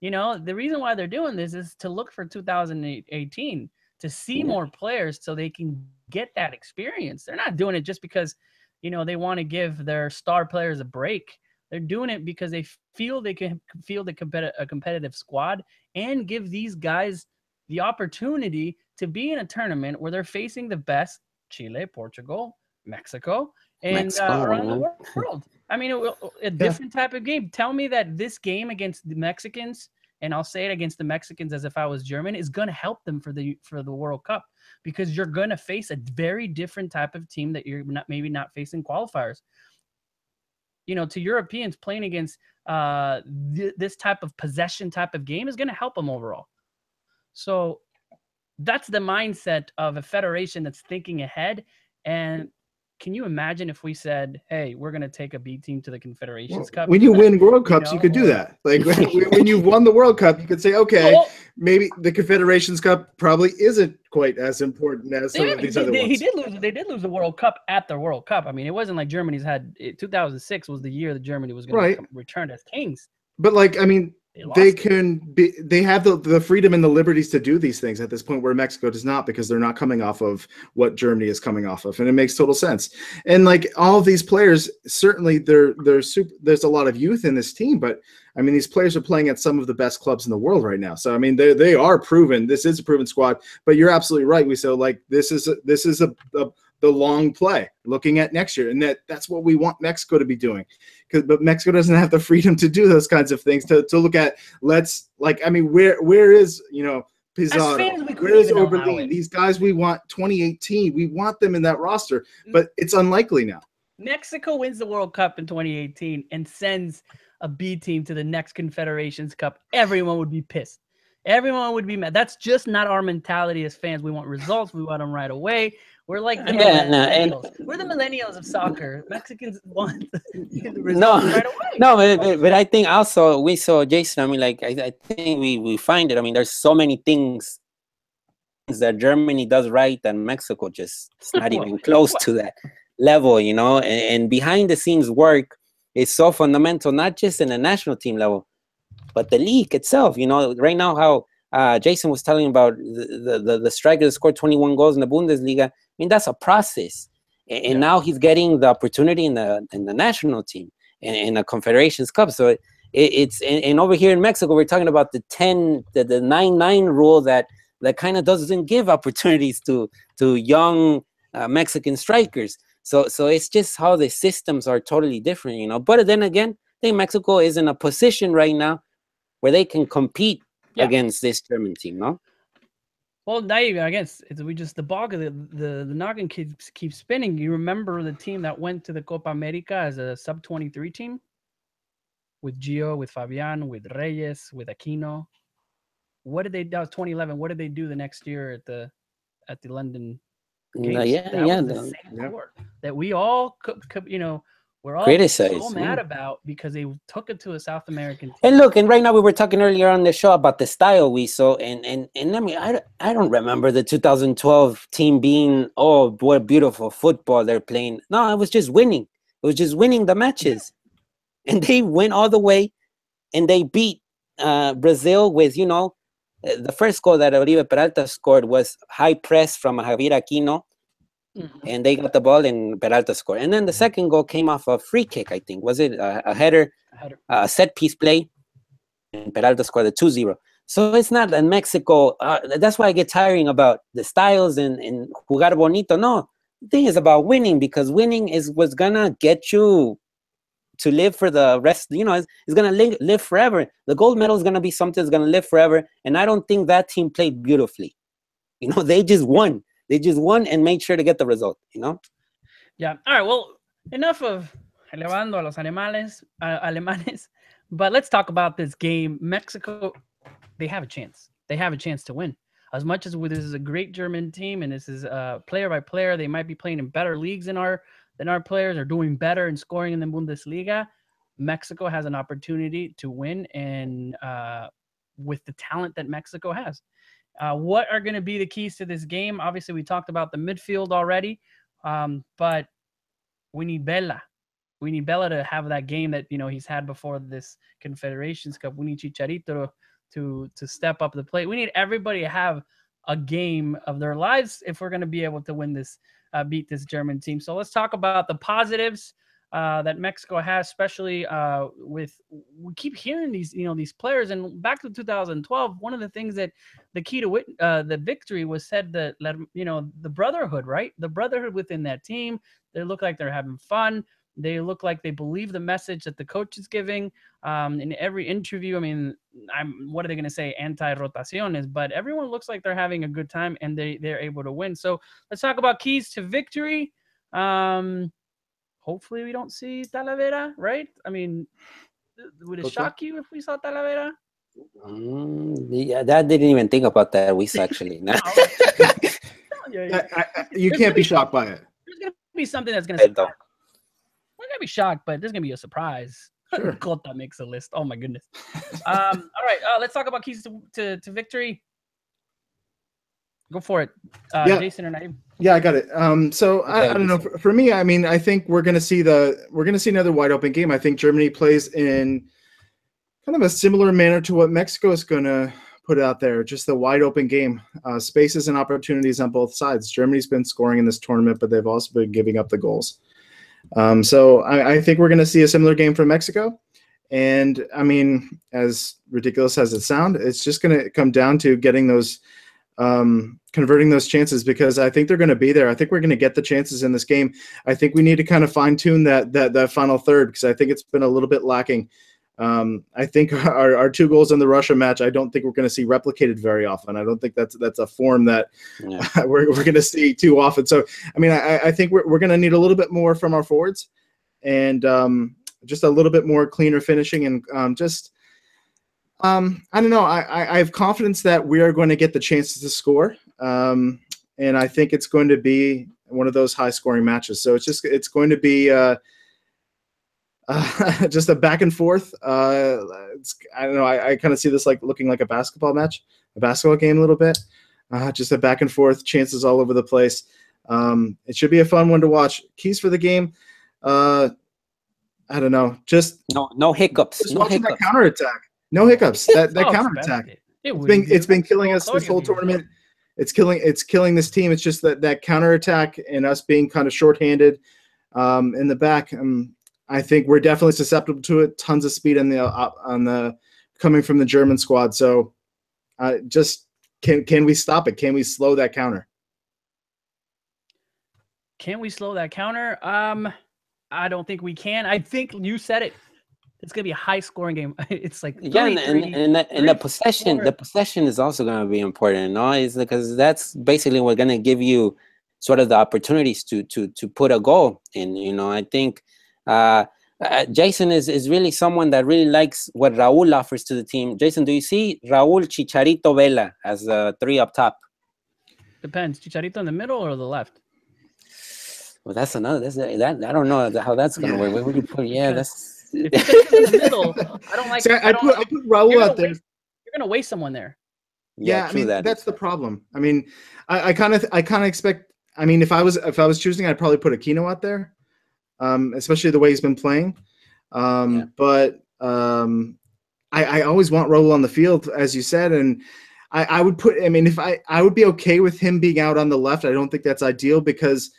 You know, the reason why they're doing this is to look for 2018 to see more players so they can get that experience. They're not doing it just because, you know, they want to give their star players a break. They're doing it because they feel they can field a competitive squad and give these guys the opportunity to be in a tournament where they're facing the best Chile, Portugal, Mexico, and around the world. I mean, a different type of game. Tell me that this game against the Mexicans, and I'll say it against the Mexicans as if I was German, is going to help them for the World Cup, because you're going to face a very different type of team that you're maybe not facing qualifiers. You know, to Europeans, playing against this type of possession type of game is going to help them overall. So that's the mindset of a federation that's thinking ahead. And can you imagine if we said, hey, we're going to take a B team to the Confederations Cup? When you win World Cups, you could do that. Like when you've won the World Cup, you could say, okay, maybe the Confederations Cup probably isn't quite as important as some of these other ones. They did lose the World Cup at the World Cup. I mean, it wasn't like Germany's had 2006 was the year that Germany was going to return as kings. But like, I mean, they have the freedom and the liberties to do these things at this point, where Mexico does not, because they're not coming off of what Germany is coming off of, and it makes total sense. And like all of these players, certainly there's a lot of youth in this team, but I mean, these players are playing at some of the best clubs in the world right now. So I mean, they are proven. This is a proven squad. But you're absolutely right. We so like this is the long play, looking at next year, and that's what we want Mexico to be doing. But Mexico doesn't have the freedom to do those kinds of things, to look at. Let's, like, I mean, where is, you know, Pizarro, where is Oberlin? These guys we want 2018. We want them in that roster, but it's unlikely now. Mexico wins the World Cup in 2018 and sends a B team to the next Confederations Cup. Everyone would be pissed. Everyone would be mad. That's just not our mentality as fans. We want results. We want them right away. We're like the millennials. We're the millennials of soccer. Mexicans want the results right away. No, but I think also we saw, Jason, I mean, like, I think we find it. I mean, there's so many things that Germany does right and Mexico just it's not even close to that level, you know. And behind the scenes work is so fundamental, not just in the national team level, but the league itself. You know, right now how Jason was telling about the striker that scored 21 goals in the Bundesliga. I mean, that's a process. And now he's getting the opportunity in the national team and in the Confederations Cup. So it's and over here in Mexico, we're talking about the 9-9 rule that kind of doesn't give opportunities to young Mexican strikers. So it's just how the systems are totally different, you know. But then again, I think Mexico is in a position right now where they can compete against this German team, no? Well, now the bog of the noggin keeps spinning. You remember the team that went to the Copa America as a sub-23 team with Gio, with Fabian, with Reyes, with Aquino. What did they? That was 2011. What did they do the next year at the London Games? The same court that we all you know. We're all so mad about because they took it to a South American team. And look, and right now we were talking earlier on the show about the style we saw, and I mean, I don't remember the 2012 team being, oh, what beautiful football they're playing. No, it was just winning. It was just winning the matches, and they went all the way, and they beat Brazil with, you know, the first goal that Oribe Peralta scored was high press from Javier Aquino. And they got the ball and Peralta scored. And then the second goal came off a free kick, I think. Was it a header, a set-piece play? And Peralta scored the 2-0. So it's not in Mexico. That's why I get tiring about the styles and jugar bonito. No, the thing is about winning, because winning is what's going to get you to live for the rest. You know, it's gonna live forever. The gold medal is gonna be something that's gonna live forever. And I don't think that team played beautifully. You know, they just won. They just won and made sure to get the result. You know. Yeah. All right. Well, enough of elevando a los alemanes, but let's talk about this game. Mexico, they have a chance. They have a chance to win. As much as this is a great German team, and this is player by player, they might be playing in better leagues than our players, are doing better in scoring in the Bundesliga. Mexico has an opportunity to win, and with the talent that Mexico has. What are going to be the keys to this game? Obviously, we talked about the midfield already, but we need Bella. We need Bella to have that game that he's had before this Confederations Cup. We need Chicharito to step up the plate. We need everybody to have a game of their lives if we're going to be able to win this, beat this German team. So let's talk about the positives that Mexico has, especially we keep hearing these players. And back to 2012, one of the things that the key to the victory was said that the brotherhood, right? The brotherhood within that team. They look like they're having fun. They look like they believe the message that the coach is giving. In every interview, I mean, what are they going to say? Anti-rotaciones, but everyone looks like they're having a good time and they're able to win. So let's talk about keys to victory. Hopefully we don't see Talavera, right? I mean, would it shock you if we saw Talavera? Yeah, that didn't even think about that. We actually. No. You can't be shocked by it. There's going to be something that's going to surprise. I'm going to be shocked, but there's going to be a surprise. Sure. Cota makes a list. Oh, my goodness. All right. Let's talk about keys to victory. Go for it. Jason or Naeem. Yeah, I got it. So I don't know. For me, I mean, I think we're going to see another wide open game. I think Germany plays in kind of a similar manner to what Mexico is going to put out there. Just a wide open game, spaces and opportunities on both sides. Germany's been scoring in this tournament, but they've also been giving up the goals. So I think we're going to see a similar game from Mexico. And I mean, as ridiculous as it sounds, it's just going to come down to getting those, converting those chances, because I think they're going to be there. I think we're going to get the chances in this game. I think we need to kind of fine tune that final third, because I think it's been a little bit lacking. I think our 2 goals in the Russia match, I don't think we're going to see replicated very often. I don't think that's a form that we're going to see too often. So, I mean, I think we're going to need a little bit more from our forwards, and just a little bit more cleaner finishing, and I don't know. I have confidence that we are going to get the chances to score, and I think it's going to be one of those high-scoring matches. So it's going to be just a back and forth. I don't know. I kind of see this like looking like a basketball match, a basketball game a little bit. Just a back and forth, chances all over the place. It should be a fun one to watch. Keys for the game. I don't know. Just no hiccups. Just watching that counterattack. No hiccups. That counterattack. It's been killing us this whole tournament. It's killing this team. It's just that counterattack and us being kind of shorthanded in the back. I think we're definitely susceptible to it. Tons of speed on the coming from the German squad. So just can we stop it? Can we slow that counter? Can we slow that counter? I don't think we can. I think you said it. It's gonna be a high scoring game. It's like and the possession is also gonna be important, no? Is because that's basically what's gonna give you sort of the opportunities to put a goal in. I think Jason is really someone that really likes what Raúl offers to the team. Jason, do you see Raúl, Chicharito, Vela as 3 up top? Depends. Chicharito in the middle or the left? Well, that's another. I don't know how that's gonna work. Where would you put? Yeah, that's. If Chicharito's in the middle, I don't like. See, I put Raúl out there. You're gonna waste someone there. Yeah, I mean that's the problem. I mean, I kind of expect. I mean, if I was choosing, I'd probably put Aquino out there. Especially the way he's been playing. But I always want Raúl on the field, as you said, and I would put. I mean, if I would be okay with him being out on the left. I don't think that's ideal because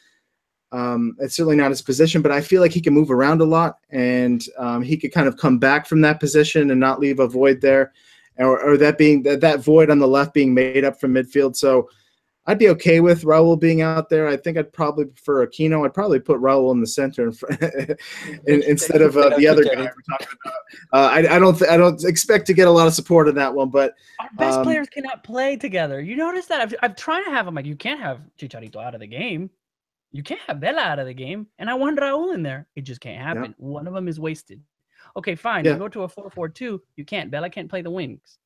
it's certainly not his position. But I feel like he can move around a lot, and he could kind of come back from that position and not leave a void there, or that void on the left being made up from midfield. So I'd be okay with Raul being out there. I think I'd probably prefer Aquino. I'd probably put Raul in the center instead of the other guy we're talking about. I don't expect to get a lot of support in that one, but our best players cannot play together. You notice that? I'm trying to have them like, you can't have Chicharito out of the game. You can't have Vela out of the game. And I want Raul in there. It just can't happen. Yeah. One of them is wasted. Okay, fine. You go to a 4-4-2. You can't. Vela can't play the wings.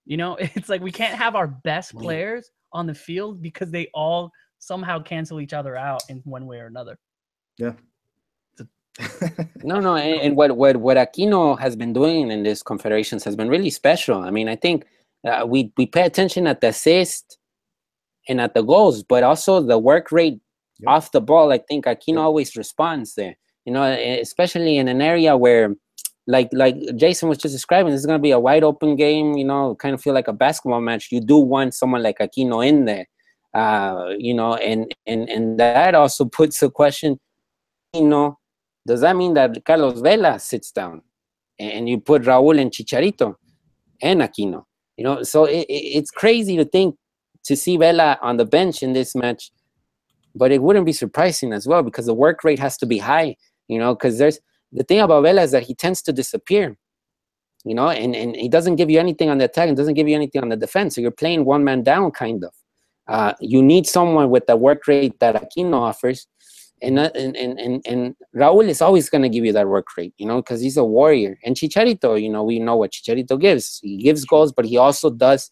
You know, it's like we can't have our best players on the field because they all somehow cancel each other out in one way or another. Yeah. No, and what Aquino has been doing in this confederations has been really special. I mean, I think we pay attention at the assist and at the goals, but also the work rate off the ball. I think Aquino always responds there. You know, especially in an area where, like Jason was just describing, this is going to be a wide open game. You know, kind of feel like a basketball match. You do want someone like Aquino in there. You know, and that also puts a question. You know, does that mean that Carlos Vela sits down and you put Raul and Chicharito and Aquino? You know, so it's crazy to see Vela on the bench in this match, but it wouldn't be surprising as well because the work rate has to be high. You know, because the thing about Vela is that he tends to disappear. You know, and he doesn't give you anything on the attack and doesn't give you anything on the defense. So you're playing one man down, kind of. You need someone with the work rate that Aquino offers. And Raul is always going to give you that work rate, you know, because he's a warrior. And Chicharito, you know, we know what Chicharito gives. He gives goals, but he also does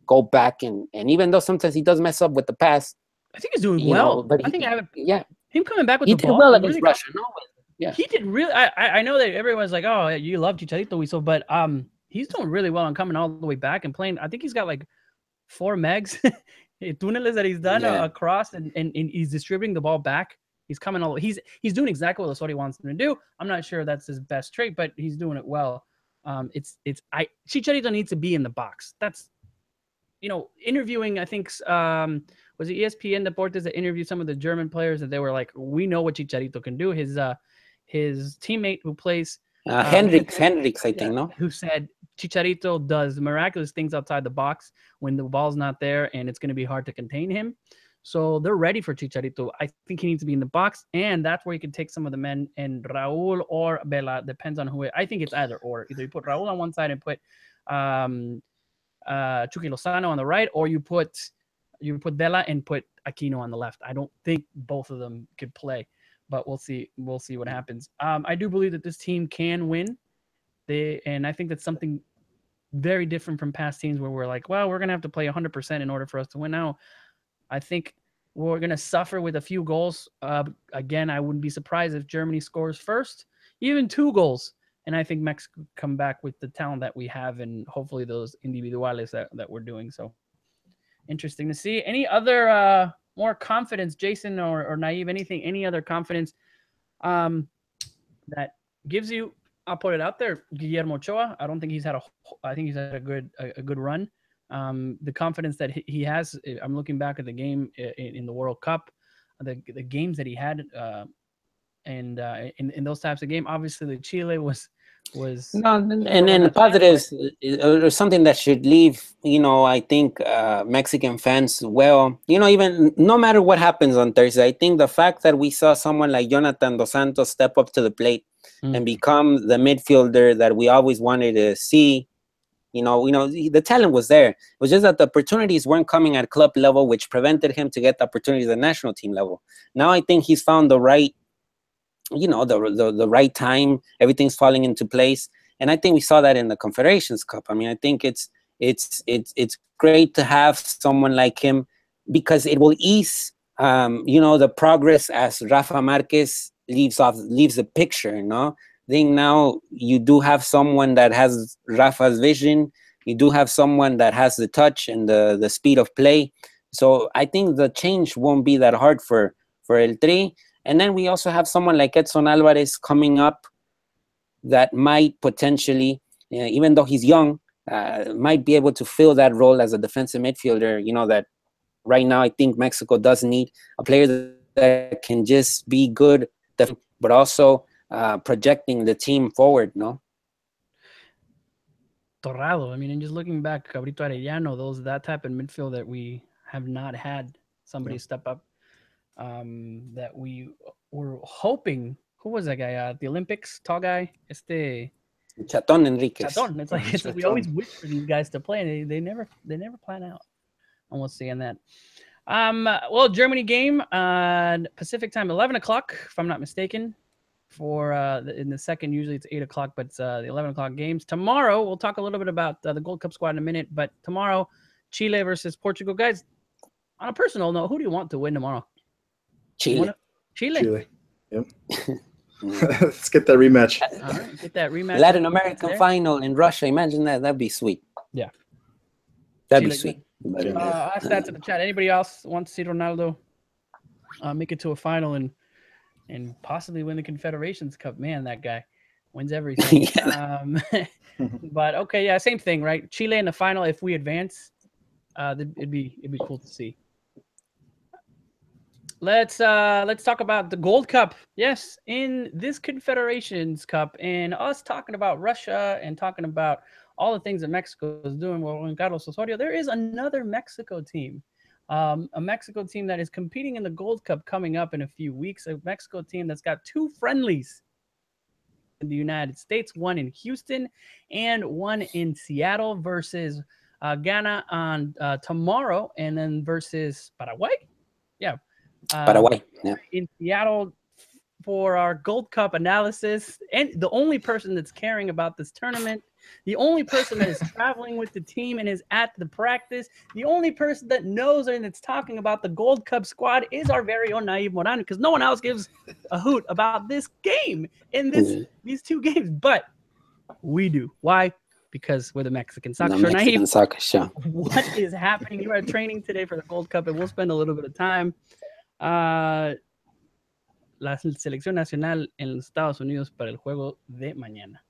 go back. And even though sometimes he does mess up with the pass. I think he's doing well. Know, but him coming back with the ball. He did well against Russia. No, yeah. He did really. I know that everyone's like, oh, you love Chicharito, but he's doing really well on coming all the way back and playing. I think he's got like 4 megs, tuneles that he's done across, and he's distributing the ball back. He's coming all. He's doing exactly what Osorio wants him to do. I'm not sure that's his best trait, but he's doing it well. Chicharito needs to be in the box. That's, you know, interviewing. I think was it ESPN Deportes that interviewed some of the German players that they were like, we know what Chicharito can do. His teammate who plays Hendricks, I think, no, who said Chicharito does miraculous things outside the box when the ball's not there, and it's going to be hard to contain him. So they're ready for Chicharito. I think he needs to be in the box, and that's where you can take some of the men, and Raul or Vela, depends on who. I think it's either or. Either you put Raul on one side and put Chucky Lozano on the right, or you put Vela and put Aquino on the left. I don't think both of them could play, but we'll see. We'll see what happens. I do believe that this team can win. And I think that's something very different from past teams where we're like, well, we're going to have to play 100% in order for us to win. Now, I think we're going to suffer with a few goals. Again, I wouldn't be surprised if Germany scores first, even 2 goals. And I think Mexico come back with the talent that we have and hopefully those individuales that we're doing. So interesting to see. Any other more confidence, Jason or Naive, any other confidence that gives you, I'll put it out there, Guillermo Ochoa. I think he's had a good run. The confidence that he has, I'm looking back at the game in the World Cup, the games that he had, and in those types of games, obviously the Chile was no, and the positives or something that should leave, you know, I think Mexican fans, well, you know, even no matter what happens on Thursday, I think the fact that we saw someone like Jonathan Dos Santos step up to the plate and become the midfielder that we always wanted to see. You know, the talent was there. It was just that the opportunities weren't coming at club level, which prevented him to get the opportunities at national team level. Now I think he's found the right, you know, the right time. Everything's falling into place, and I think we saw that in the Confederations Cup. I mean, I think it's great to have someone like him because it will ease, you know, the progress as Rafa Marquez leaves the picture. You know. I think now you do have someone that has Rafa's vision. You do have someone that has the touch and the speed of play. So I think the change won't be that hard for El Tri. And then we also have someone like Edson Alvarez coming up that might potentially, even though he's young, might be able to fill that role as a defensive midfielder. You know, that right now I think Mexico does need a player that can just be good, but also projecting the team forward, no? Torrado. I mean, and just looking back, Cabrito Arellano, that type of midfield that we have not had somebody step up that we were hoping. Who was that guy? The Olympics, tall guy. Chaton Enriquez. Chaton. It's like we always wish for these guys to play, and they never plan out. And we'll see on that. Well, Germany game Pacific time, 11 o'clock, if I'm not mistaken. For in the second, usually it's 8 o'clock, but it's the 11 o'clock games. Tomorrow, we'll talk a little bit about the Gold Cup squad in a minute, but tomorrow, Chile versus Portugal. Guys, on a personal note, who do you want to win tomorrow? Chile. Chile. Yep. Let's get that rematch. All right, get that rematch. Latin American final in Russia. Imagine that. That'd be sweet. Yeah. That'd Chile, be sweet. Ask that to the chat. Anybody else want to see Ronaldo make it to a final and possibly win the Confederations Cup? Man, that guy wins everything. But okay, yeah, same thing, right? Chile in the final. If we advance, it'd be cool to see. Let's talk about the Gold Cup. Yes, in this Confederations Cup, and us talking about Russia and talking about all the things that Mexico is doing. Well, in Carlos Osorio, there is another Mexico team. A Mexico team that is competing in the Gold Cup coming up in a few weeks. A Mexico team that's got 2 friendlies in the United States, one in Houston and one in Seattle versus Ghana on tomorrow, and then versus Paraguay. Yeah. Paraguay. Yeah. In Seattle for our Gold Cup analysis. And the only person that's caring about this tournament, the only person that is traveling with the team and is at the practice, the only person that knows and that's talking about the Gold Cup squad is our very own Naive Morano, because no one else gives a hoot about this game in these 2 games. But we do. Why? Because we're the Mexican Soccer Show. Mexican Soccer Show. What is happening? You are training today for the Gold Cup, and we'll spend a little bit of time. La selección nacional en los Estados Unidos para el juego de mañana.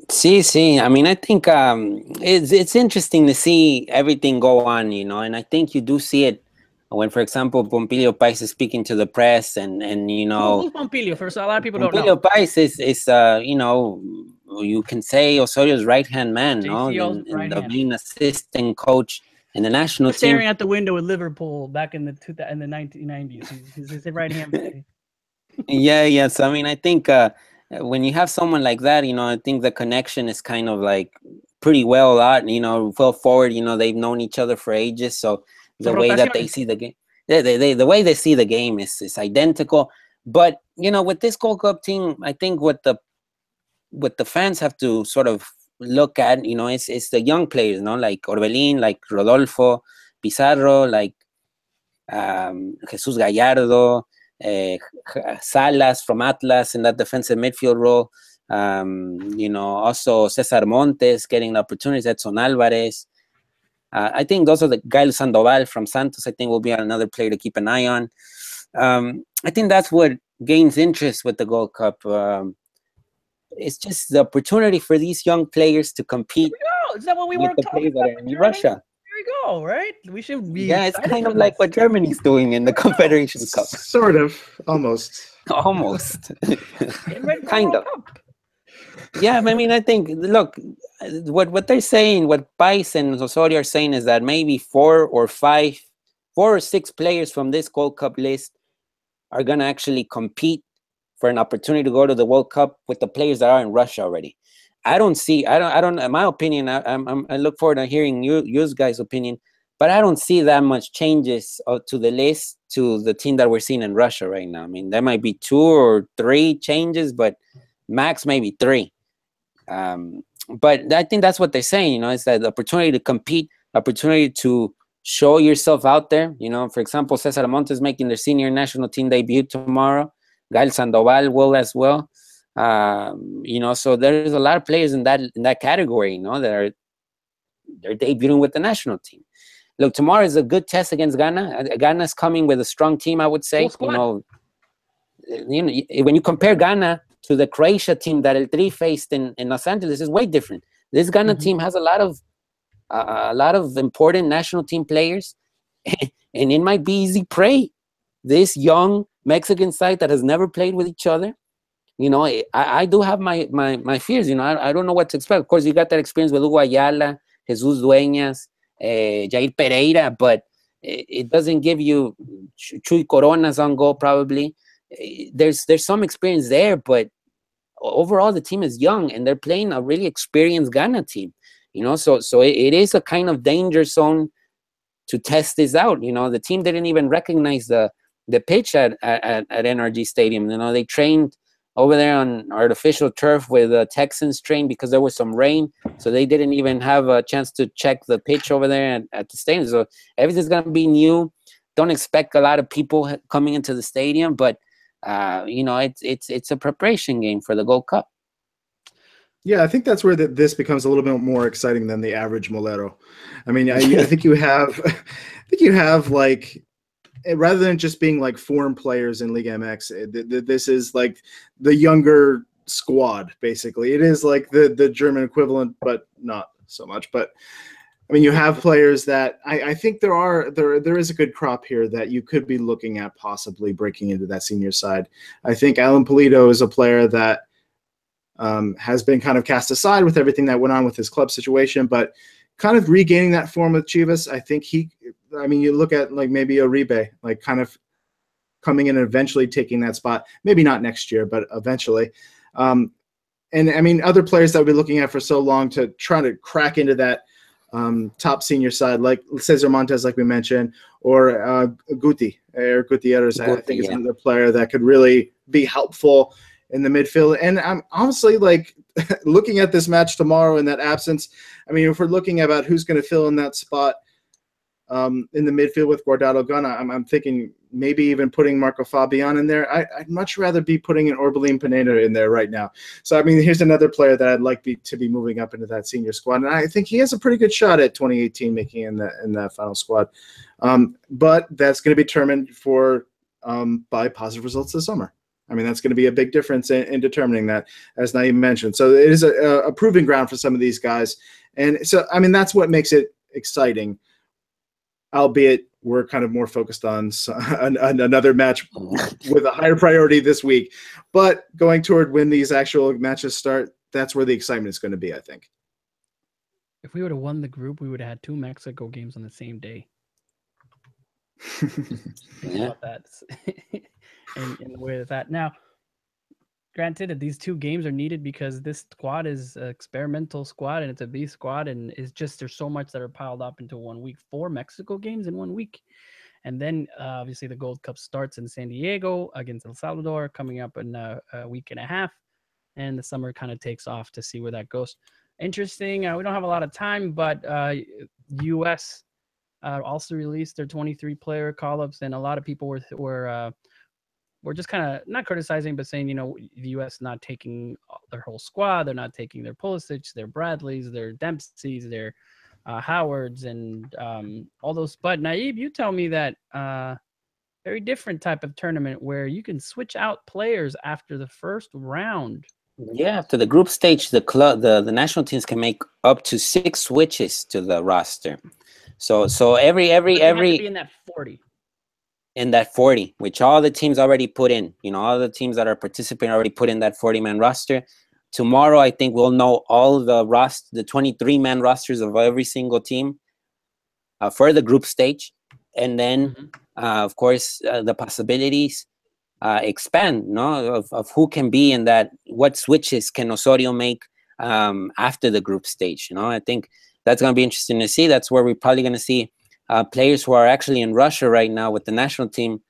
Sí. I mean, I think it's interesting to see everything go on, you know, and I think you do see it when, for example, Pompilio Pais is speaking to the press, and you know, who's Pompilio? First, a lot of people don't know. know. Pompilio Pais is you know, you can say Osorio's right-hand man, no, and the main assistant coach in the national team. Staring at the window with Liverpool back in the 1990s. He's his right hand man. Yeah. So I mean, I think when you have someone like that, you know, I think the connection is kind of like pretty well forward. You know, they've known each other for ages, so the way that they see the game, the way they see the game is identical. But you know, with this Gold Cup team, I think what the fans have to sort of look at, you know, it's the young players, you know, like Orbelín, like Rodolfo, Pizarro, like Jesus Gallardo, Salas from Atlas in that defensive midfield role. You know, also Cesar Montes getting the opportunities, Edson Alvarez. I think those are the Gael Sandoval from Santos. I think will be another player to keep an eye on. I think that's what gains interest with the Gold Cup. It's just the opportunity for these young players to compete. Is that what we with the players that are in Russia? There we go, right? We should be. Yeah, it's kind of like what Germany's doing in the Confederation Cup. Sort of, almost. Kind of. Yeah, I mean, I think, look, what they're saying, what Pais and Osorio are saying is that maybe 4 or 6 players from this Gold Cup list are going to actually compete for an opportunity to go to the World Cup with the players that are in Russia already. I don't, in my opinion, I look forward to hearing your guys' opinion, but I don't see that much changes to the list to the team that we're seeing in Russia right now. I mean, there might be 2 or 3 changes, but max maybe 3. But I think that's what they're saying, you know, it's that the opportunity to compete, opportunity to show yourself out there. You know, for example, Cesar Montes making their senior national team debut tomorrow. Gael Sandoval will as well. You know, so there's a lot of players in that category, you know, they're debuting with the national team. Look, tomorrow is a good test against Ghana. Ghana's coming with a strong team, I would say. You know, when you compare Ghana to the Croatia team that El Tri faced in Los Angeles, is way different. This Ghana team has a lot of important national team players, and it might be easy prey. This young Mexican side that has never played with each other, you know, I do have my fears. You know, I don't know what to expect. Of course, you got that experience with Hugo Ayala, Jesus Dueñas, Jair Pereira, but It doesn't give you Chuy Coronas on goal probably. There's some experience there, but overall the team is young and they're playing a really experienced Ghana team. So it is a kind of danger zone to test this out. The team didn't even recognize the pitch at NRG Stadium. They trained over there on artificial turf where the Texans trained because there was some rain, so they didn't even have a chance to check the pitch over there at the stadium. So everything's gonna be new. Don't expect a lot of people coming into the stadium, but it's a preparation game for the Gold Cup. Yeah, I think that's where this becomes a little bit more exciting than the average Molero. I mean, I think you have like, rather than just being like foreign players in Liga MX, this is like the younger squad. Basically, it is like the German equivalent, but not so much. But I mean, you have players that I think there is a good crop here that you could be looking at possibly breaking into that senior side. I think Alan Polito is a player that has been kind of cast aside with everything that went on with his club situation, but kind of regaining that form with Chivas. I think you look at like maybe Uribe, like kind of coming in and eventually taking that spot, maybe not next year, but eventually. And I mean, other players that we've been looking at for so long to try to crack into that top senior side, like Cesar Montes, like we mentioned, or Gutierrez, I think is another player that could really be helpful in the midfield. And I'm honestly like looking at this match tomorrow in that absence. I mean, if we're looking about who's going to fill in that spot in the midfield with Guardado Gunna, I'm thinking maybe even putting Marco Fabian in there. I'd much rather be putting an Orbelín Pineda in there right now. So, I mean, here's another player that I'd like to be moving up into that senior squad. And I think he has a pretty good shot at 2018 making in that final squad. But that's going to be determined by positive results this summer. I mean, that's going to be a big difference in determining that, as Naeem mentioned. So it is a proving ground for some of these guys. And so, I mean, that's what makes it exciting, albeit we're kind of more focused on another match with a higher priority this week. But going toward when these actual matches start, that's where the excitement is going to be, I think. If we would have won the group, we would have had 2 Mexico games on the same day. Yeah. About that. in the way that now, granted that these 2 games are needed because this squad is an experimental squad and it's a B squad, and it's just there's so much that are piled up into 1 week. 4 Mexico games in 1 week, and then obviously the Gold Cup starts in San Diego against El Salvador coming up in a week and a half, and the summer kind of takes off to see where that goes. Interesting. We don't have a lot of time, but U.S. Also released their 23-player call-ups, and a lot of people were just kind of not criticizing, but saying, the U.S. not taking their whole squad. They're not taking their Pulisic, their Bradleys, their Dempseys, their Howards, and all those. But Naib, you tell me that very different type of tournament where you can switch out players after the first round. Yeah, after the group stage, the national teams can make up to 6 switches to the roster. So every have to be in that 40. In that 40, which all the teams already put in. All the teams that are participating already put in that 40-man roster. Tomorrow, I think we'll know all the 23-man rosters of every single team for the group stage. And then, of course, the possibilities expand, of who can be in that, what switches can Osorio make after the group stage. I think that's going to be interesting to see. That's where we're probably going to see players who are actually in Russia right now with the national team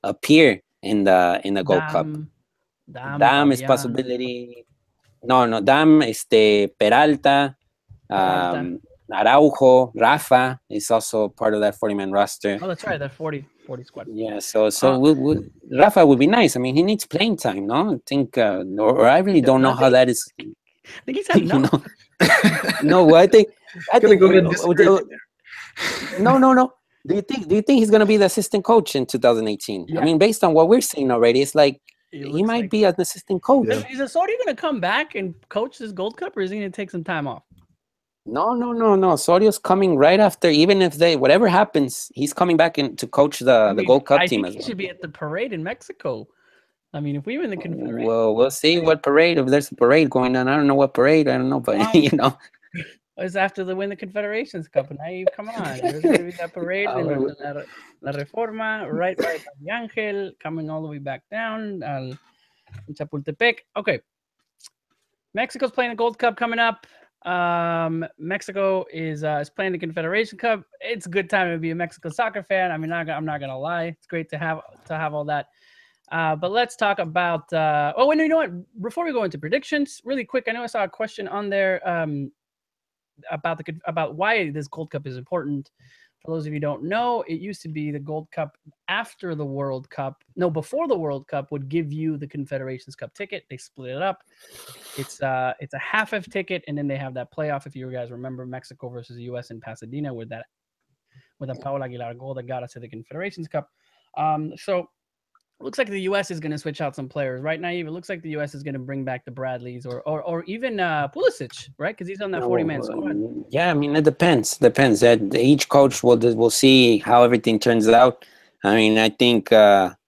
appear in the Gold Cup. Dam is possibility. No, Dam, Peralta, Araujo, Rafa is also part of that 40-man roster. Oh, that's right, that 40 squad. Yeah, so Rafa would be nice. I mean, he needs playing time, no? I think, or I really don't know how that is. I think he's had enough. No, I think. No. Do you think he's gonna be the assistant coach in 2018? Yeah. I mean, based on what we're seeing already, it's like he might be an assistant coach. Yeah. Is Osorio gonna come back and coach this Gold Cup, or is he gonna take some time off? No. Osorio's coming right after. Even if whatever happens, he's coming back in to coach the Gold Cup team as well. He should be at the parade in Mexico. I mean, if we win the Confederation. Well, we'll see what parade. If there's a parade going on, I don't know what parade. I don't know, but is after the win the Confederations Cup. Naive, come on. There's going to be that parade in La Reforma, right by the Angel, coming all the way back down in Chapultepec. Okay. Mexico's playing the Gold Cup coming up. Mexico is playing the Confederation Cup. It's a good time to be a Mexico soccer fan. I mean, I'm not gonna lie. It's great to have all that. But let's talk about. Oh, wait, no, you know what? Before we go into predictions, really quick, I know I saw a question on there about why this Gold Cup is important. For those of you who don't know, it used to be the Gold Cup after the World Cup. No, before the World Cup would give you the Confederations Cup ticket. They split it up. It's a half of ticket, and then they have that playoff. If you guys remember, Mexico versus the U.S. in Pasadena with a Paul Aguilar goal that got us to the Confederations Cup. So it looks like the U.S. is going to switch out some players, right? Naive, it looks like the U.S. is going to bring back the Bradleys or even Pulisic, right? Because he's on that 40-man squad. Yeah, I mean, it depends. Each coach will see how everything turns out. I mean, I think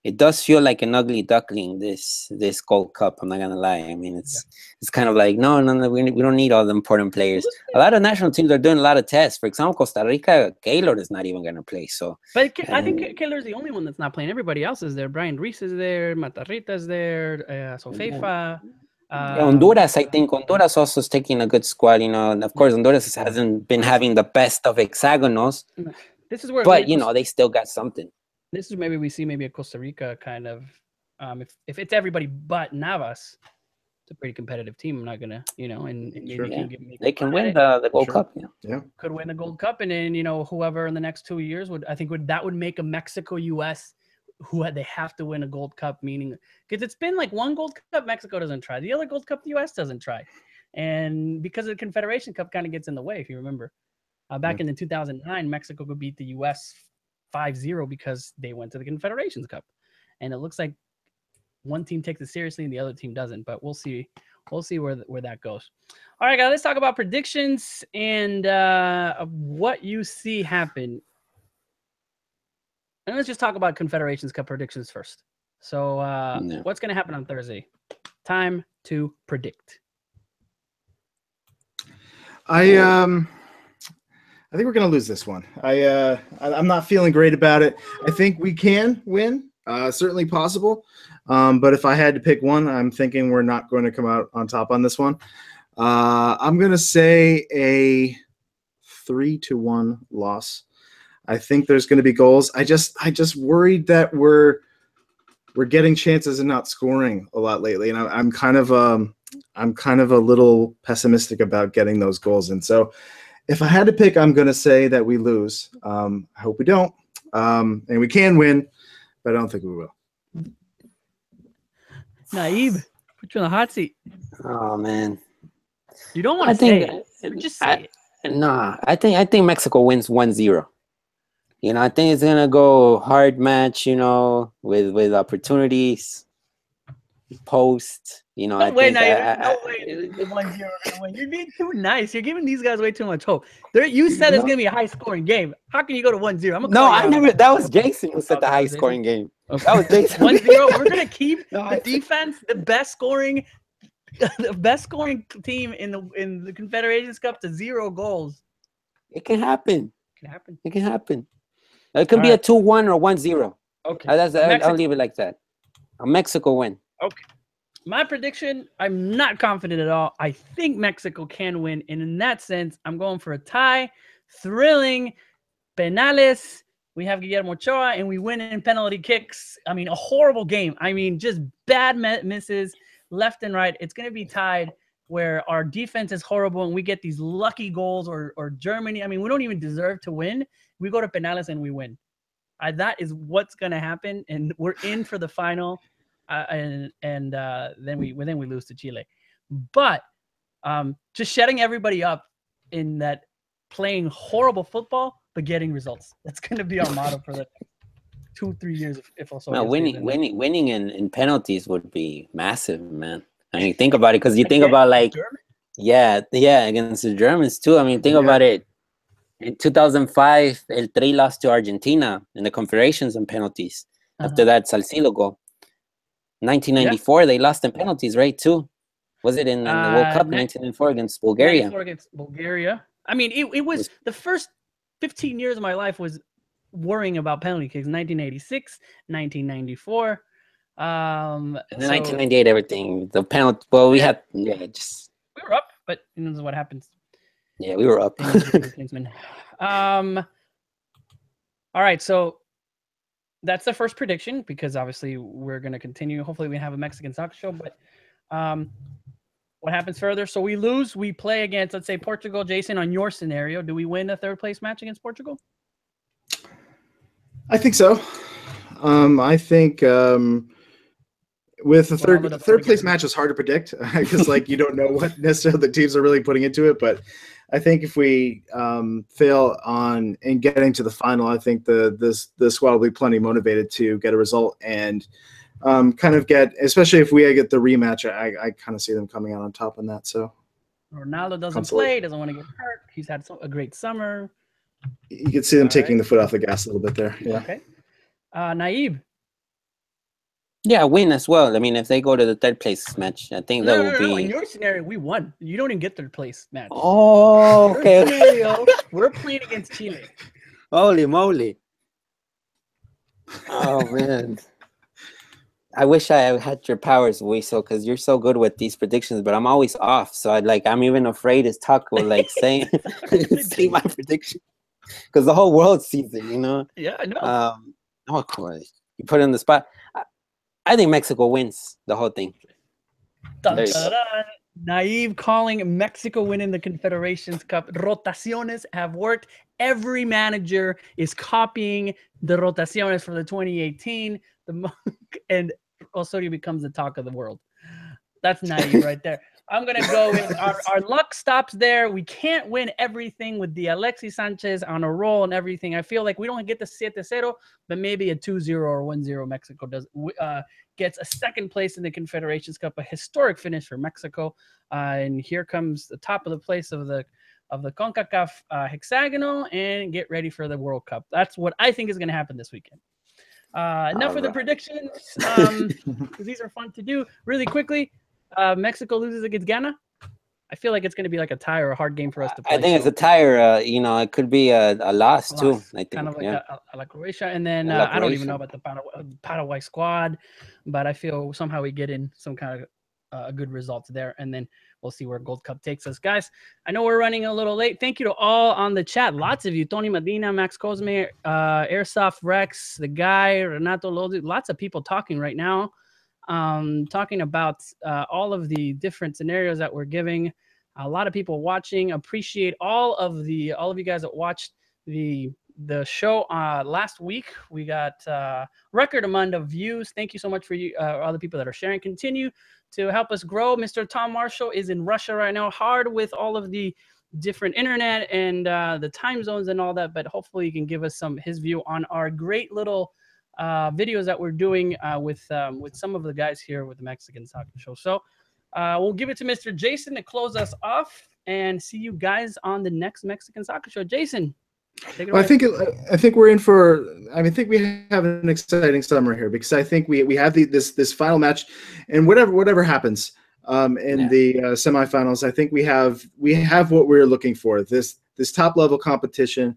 it does feel like an ugly duckling, this Gold Cup. I'm not gonna lie. I mean, it's kind of like no, we don't need all the important players. A lot of national teams are doing a lot of tests. For example, Costa Rica, Gaylord is not even gonna play. So, but I think Gaylord's the only one that's not playing. Everybody else is there. Brian Reese is there. Matarrita's there. Sofeifa. Honduras, I think Honduras also is taking a good squad. You know, and of course, Honduras hasn't been having the best of hexagonals. This is where, but they still got something. This is maybe we see maybe a Costa Rica kind of, if it's everybody but Navas, it's a pretty competitive team. I'm not gonna, and maybe they can win the Gold Cup. Yeah, could win the Gold Cup, and then whoever in the next 2 years would make a Mexico U.S. They have to win a Gold Cup, meaning because it's been like one Gold Cup Mexico doesn't try, the other Gold Cup the U.S. doesn't try, and because of the Confederation Cup kind of gets in the way. If you remember, back in the 2009, Mexico could beat the U.S. 5-0 because they went to the Confederations Cup, and it looks like one team takes it seriously and the other team doesn't. But we'll see where that goes. All right, guys, let's talk about predictions and what you see happen. And let's just talk about Confederations Cup predictions first. So, what's going to happen on Thursday? Time to predict. I think we're going to lose this one. I'm not feeling great about it. I think we can win, certainly possible. But if I had to pick one, I'm thinking we're not going to come out on top on this one. I'm going to say a 3-1 loss. I think there's going to be goals. I just worried that we're getting chances and not scoring a lot lately, and I'm kind of a little pessimistic about getting those goals. And so, if I had to pick, I'm going to say that we lose. I hope we don't. And we can win, but I don't think we will. Naive, put you in the hot seat. Oh, man. You don't want to say it. Just say it. Nah, I think Mexico wins 1-0. I think it's going to go hard match, with opportunities, post. No way, 1-0. You're being too nice. You're giving these guys way too much hope. You said it's gonna be a high-scoring game. How can you go to 1-0? No, I never. That was Jason who said the high-scoring game. Okay. That was Jason. 1-0. We're gonna keep the defense, the best scoring team in the Confederations Cup to 0 goals. It can happen. It can happen. It can be a 2-1 or 1-0. Okay. I'll leave it like that. A Mexico win. Okay. My prediction, I'm not confident at all. I think Mexico can win. And in that sense, I'm going for a tie. Thrilling. Penales. We have Guillermo Ochoa, and we win in penalty kicks. I mean, a horrible game. I mean, just bad misses left and right. It's going to be tied where our defense is horrible, and we get these lucky goals or Germany. I mean, we don't even deserve to win. We go to Penales, and we win. That is what's going to happen, and we're in for the final. And then we lose to Chile, but just shutting everybody up in that playing horrible football but getting results. That's going to be our motto for the 2-3 years. If also winning in penalties would be massive, man. I mean, think about it, because you think about against the Germans too. I mean, think about it. In 2005, El Tri lost to Argentina in the Confederations on penalties. After that, Salcido goal. 1994, they lost in penalties, right, too? Was it in the World Cup in 1994 against Bulgaria? 94 against Bulgaria. I mean, it was the first 15 years of my life was worrying about penalty kicks. 1986, 1994. And then So 1998, everything. The penalty. Well, we had just we were up, but this is what happens. yeah, we were up. All right, so that's the first prediction because obviously we're going to continue. Hopefully, we have a Mexican soccer show, but what happens further? So we lose, we play against, let's say, Portugal. Jason, on your scenario, do we win a third place match against Portugal? I think so. I think with the third place match is hard to predict because like you don't know what necessarily the teams are really putting into it. But I think if we fail on in getting to the final, I think the squad will be plenty motivated to get a result and kind of get, especially if we get the rematch. I kind of see them coming out on top on that. So Ronaldo doesn't play, doesn't want to get hurt. He's had a great summer. You can see them taking the foot off the gas a little bit there. Yeah. Okay. Naib. Yeah, win as well. I mean, if they go to the third place match, I think that will be. In your scenario, we won. You don't even get third place match. Oh, okay. Scenario, we're playing against Chile. Holy moly! Oh man, I wish I had your powers, Wiesel, because you're so good with these predictions. But I'm always off, so I'm even afraid to talk or like say my prediction because the whole world sees it. You know. Yeah, I know. Oh, of course, you put it on the spot. I think Mexico wins the whole thing. Naive calling Mexico winning the Confederations Cup. Rotaciones have worked. Every manager is copying the rotaciones for the 2018. And Osorio becomes the talk of the world. That's naive right there. I'm going to go with our luck stops there. We can't win everything with the Alexis Sanchez on a roll and everything. I feel like we don't get the 7-0, but maybe a 2-0 or 1-0 Mexico gets a second place in the Confederations Cup, a historic finish for Mexico. And here comes the top of the place of the CONCACAF hexagonal and get ready for the World Cup. That's what I think is going to happen this weekend. Enough of the predictions, because these are fun to do. Really quickly, Mexico loses against Ghana. I feel like it's going to be like a tie or a hard game for us to play. I think it's a tie or it could be a loss too. I think kind of like a Croatia. And then I don't even know about the Paraguay squad, but I feel somehow we get in some kind of good results there. And then we'll see where Gold Cup takes us. Guys, I know we're running a little late. Thank you to all on the chat. Lots of you. Tony Medina, Max Cosme, Airsoft Rex, the guy, Renato Lodi. Lots of people talking right now. Talking about all of the different scenarios that we're giving. A lot of people watching. Appreciate all of you guys that watched the show last week. We got record amount of views. Thank you so much for you all the people that are sharing. Continue to help us grow. Mr. Tom Marshall is in Russia right now, hard with all of the different internet and the time zones and all that, but hopefully you can give us his view on our great little videos that we're doing with some of the guys here with the Mexican Soccer Show. So we'll give it to Mr. Jason to close us off and see you guys on the next Mexican Soccer Show. Jason, take it away. I think we're in for. I think we have an exciting summer here because I think we have this final match, and whatever happens in the semifinals, I think we have what we're looking for. This top level competition.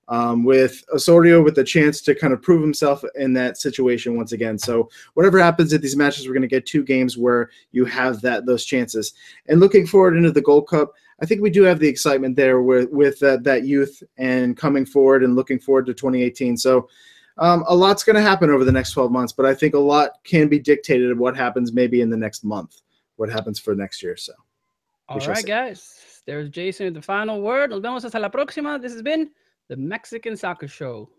With Osorio with the chance to kind of prove himself in that situation once again. So whatever happens at these matches, we're going to get 2 games where you have those chances. And looking forward into the Gold Cup, I think we do have the excitement there with that youth and coming forward and looking forward to 2018. So a lot's going to happen over the next 12 months, but I think a lot can be dictated of what happens maybe in the next month, what happens for next year. So all right, guys, there's Jason with the final word. Nos vemos hasta la próxima. This has been the Mexican Soccer Show.